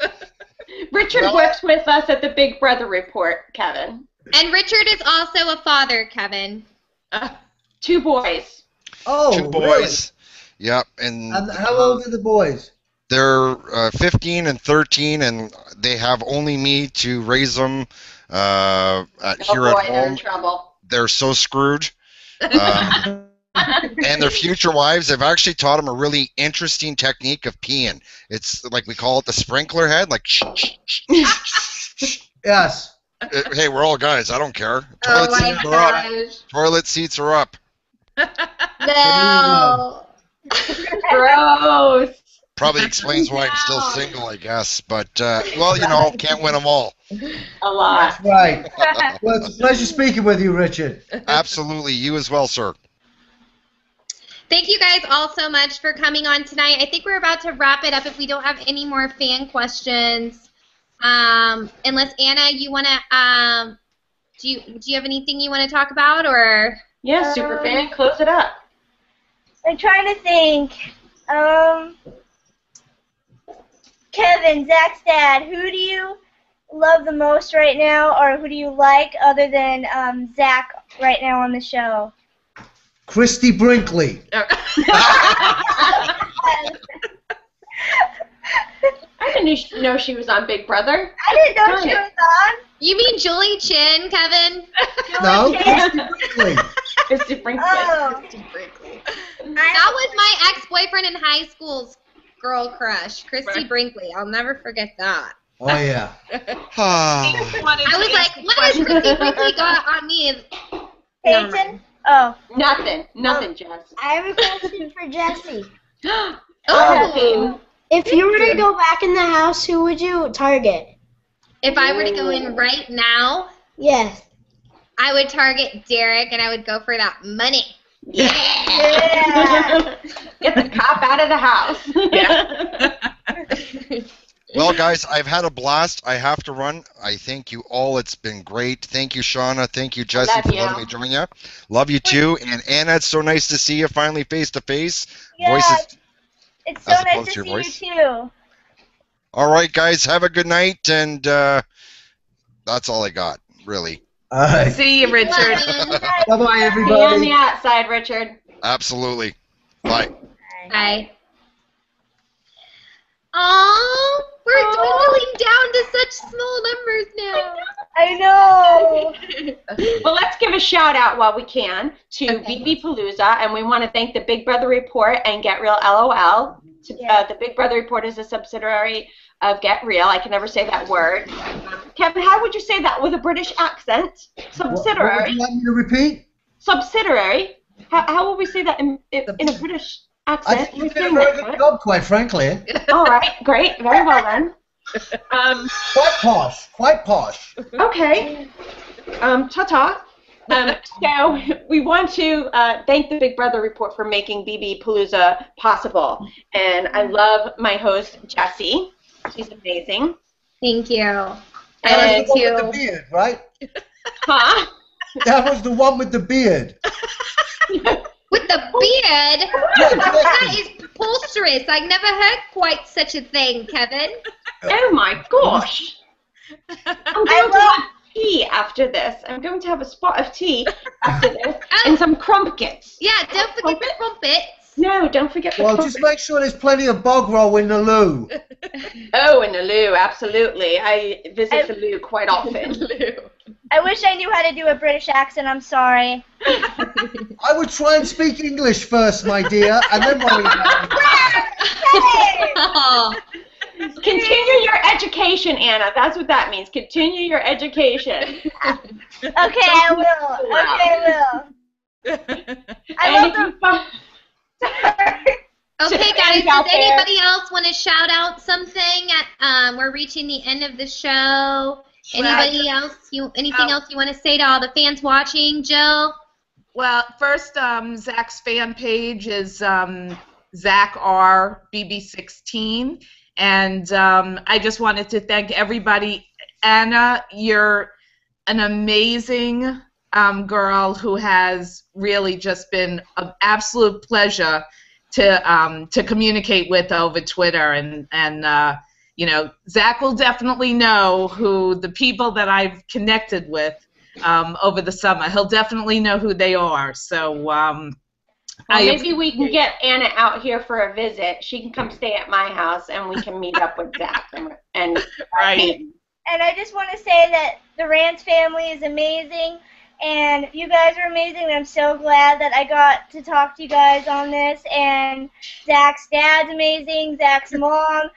Richard works with us at the Big Brother Report, Kevin. And Richard is also a father, Kevin. 2 boys. Oh, 2 boys. Yep, and how old are the boys? they're 15 and 13, and they have only me to raise them here at They're in home. trouble. They're so screwed. And their future wives have actually taught them a really interesting technique of peeing. It's like we call it the sprinkler head, like shh, shh, shh. Yes. Hey, we're all guys. I don't care. Oh my gosh. Toilet seats are up. No. Gross. Probably explains why I'm still single, I guess. But, well, you know, can't win them all. A lot. That's right. Well, it's a pleasure speaking with you, Richard. Absolutely. You as well, sir. Thank you guys all so much for coming on tonight. I think we're about to wrap it up if we don't have any more fan questions. Unless Anna, you want to, do you have anything you want to talk about, or? Yeah, Superfan, close it up. I'm trying to think. Kevin, Zach's dad, who do you love the most right now, or who do you like other than Zach right now on the show? Christy Brinkley. I didn't know she was on Big Brother. I didn't know she was on. You mean Julie Chin, Kevin? No, Christy Brinkley. Christy Brinkley. Oh. Christy Brinkley. That was my ex-boyfriend in high school's girl crush, Christy Brinkley. I'll never forget that. Oh, yeah. I was like, what has Christy Brinkley got on me? Peyton? Oh. Nothing, Jess. I have a question for Jessie. Oh. If you were to go back in the house, who would you target? If I were to go in right now, Yes. I would target Derek and I would go for that money. Yeah. Get the cop out of the house. Yeah. Well, guys, I've had a blast. I have to run. I thank you all. It's been great. Thank you, Shana. Thank you, Jessie, for letting me join you. Love you, too. And Anna, it's so nice to see you finally face-to-face. Yeah, Voices, it's so nice to see you, too. All right, guys, have a good night, and that's all I got, really. All right. See you, Richard. Bye-bye, everybody. See you on the outside, Richard. Absolutely. Bye. Bye. Aww, we're dwindling down to such small numbers now. I know. Well, let's give a shout out while we can to BB Palooza, and we want to thank the Big Brother Report and Get Real LOL. The Big Brother Report is a subsidiary of Get Real. I can never say that word. Kevin, how would you say that with a British accent? Subsidiary. What would you like me to repeat? Subsidiary. How would we say that in a British accent? I think you did a very good job, quite frankly. All right, great, very well then. Quite posh, quite posh. Okay. Ta-ta. So we want to thank the Big Brother Report for making BB Palooza possible. And I love my host, Jessie. She's amazing. Thank you. That was the one with the beard, right? Huh? That was the one with the beard. With the beard? That is preposterous. I've never heard quite such a thing, Kevin. Oh my gosh. I'm going to have tea after this. I'm going to have a spot of tea after this and some crumpets. Yeah, don't forget the crumpets. No, don't forget the crumpets. Just make sure there's plenty of bog roll in the loo. Oh, in the loo, absolutely. I visit the loo quite often. I wish I knew how to do a British accent. I'm sorry. I would try and speak English first, my dear, and then worry about it. Continue your education, Anna. That's what that means. Continue your education. Okay, I will. Okay, I will. Okay, guys, guys, does anybody else want to shout out something? We're reaching the end of the show. Anybody else? Anything else you want to say to all the fans watching, Jill? Well, first, Zach's fan page is Zach R BB16, and I just wanted to thank everybody. Anna, you're an amazing girl who has really just been an absolute pleasure to communicate with over Twitter, and you know, Zach will definitely know who the people that I've connected with over the summer. He'll definitely know who they are. So maybe we can get Anna out here for a visit. She can come stay at my house, and we can meet up with Zach and right. And I just want to say that the Rance family is amazing, and you guys are amazing, and I'm so glad that I got to talk to you guys on this. And Zach's dad's amazing, Zach's mom,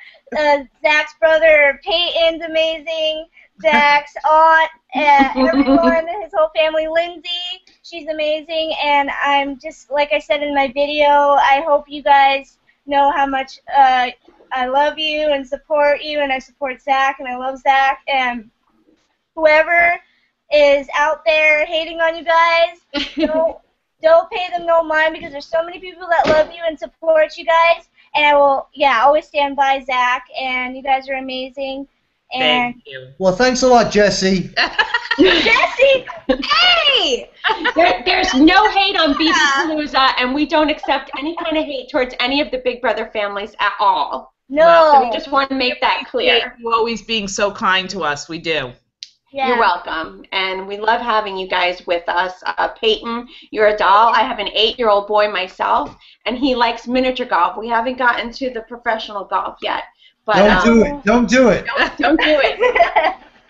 Zach's brother Peyton's amazing, Zach's aunt, everyone, his whole family, Lindsay, she's amazing, and I'm just, like I said in my video, I hope you guys know how much I love you and support you, and I support Zach, and I love Zach, and whoever is out there hating on you guys, don't pay them no mind, because there's so many people that love you and support you guys, and I will, always stand by Zach, and you guys are amazing. And thank you. Well, thanks a lot, Jessie. Jessie! Hey! There's no hate on BB Palooza, and we don't accept any kind of hate towards any of the Big Brother families at all. No. So we just want to make that clear. You always being so kind to us. We do. Yeah. You're welcome, and we love having you guys with us. Peyton, you're a doll. I have an 8-year-old boy myself, and he likes miniature golf. We haven't gotten to the professional golf yet. But, Don't do it. Don't do it. Don't do it.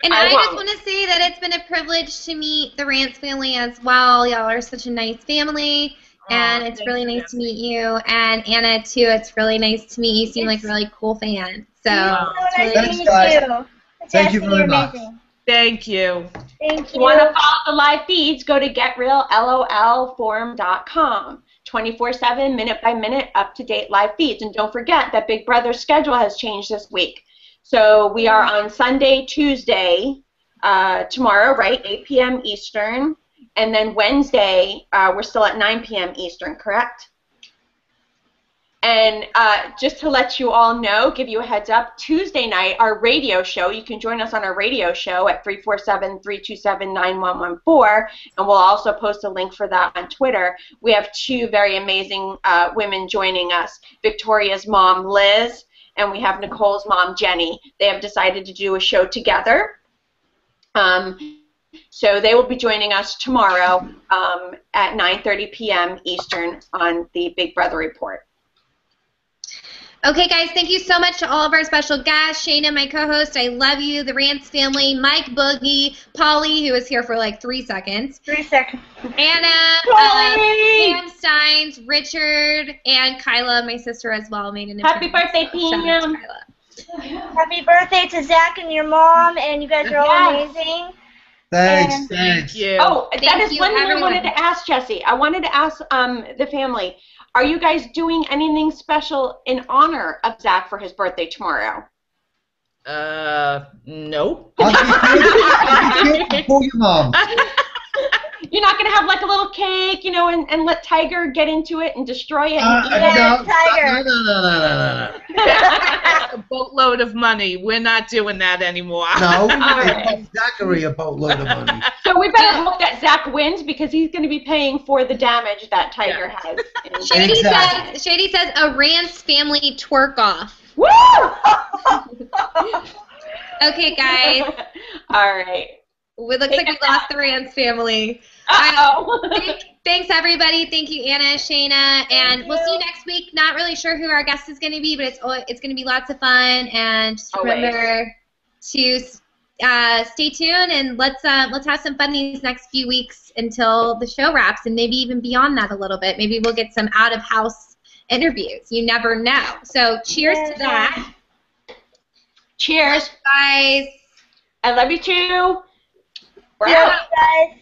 And I just want to say that it's been a privilege to meet the Rance family as well. Y'all are such a nice family, and it's really nice to meet you. And Anna, too, it's really nice to meet you. You seem like a really cool fan. So, it's really Thanks, nice to meet guys. you. Thank you Jessie, very you're much. amazing. Thank you. Thank If you. you want to follow the live feeds, go to GetRealLOLforum.com. 24/7, minute-by-minute, up-to-date live feeds. And don't forget that Big Brother's schedule has changed this week. So we are on Sunday, Tuesday, tomorrow, right, 8 p.m. Eastern. And then Wednesday, we're still at 9 p.m. Eastern, correct? And just to let you all know, give you a heads up, Tuesday night, our radio show, you can join us on our radio show at 347-327-9114, and we'll also post a link for that on Twitter. We have 2 very amazing women joining us, Victoria's mom, Liz, and we have Nicole's mom, Jenny. They have decided to do a show together. So they will be joining us tomorrow at 9:30 p.m. Eastern on the Big Brother Report. Okay, guys, thank you so much to all of our special guests. Shana, my co-host, I love you. The Rance family, Mike Boogie, Polly, who was here for like 3 seconds. 3 seconds. Anna, Pam Steins, Richard, and Kyla, my sister as well, made an Happy appearance. birthday, So shout out to Pam. Kyla. Happy birthday to Zach and your mom, and you guys are all amazing. Thanks. And Thanks. Thank you. Oh, that Thank is you, one thing I everyone. wanted to ask Jessie. I wanted to ask the family, are you guys doing anything special in honor of Zach for his birthday tomorrow? Nope. I'll be here for your mom. You're not going to have like a little cake, you know, and let Tiger get into it and destroy it? And eat it? No, Tiger. no. A boatload of money. We're not doing that anymore. No, right. it's Zachary a boatload of money. So we better hope that Zach wins because he's going to be paying for the damage that Tiger has. Shady Exactly. says a Rance family twerk off. Woo! Okay, guys. All right. It looks like we lost the Rance family. Uh-oh. Thanks, everybody. Thank you, Anna, Shana, and we'll see you next week. Not really sure who our guest is going to be, but it's going to be lots of fun. And just remember to stay tuned and let's have some fun these next few weeks until the show wraps, and maybe even beyond that a little bit. Maybe we'll get some out of house interviews. You never know. So cheers to that. Cheers, guys. I love you too. We're Yeah, out. guys.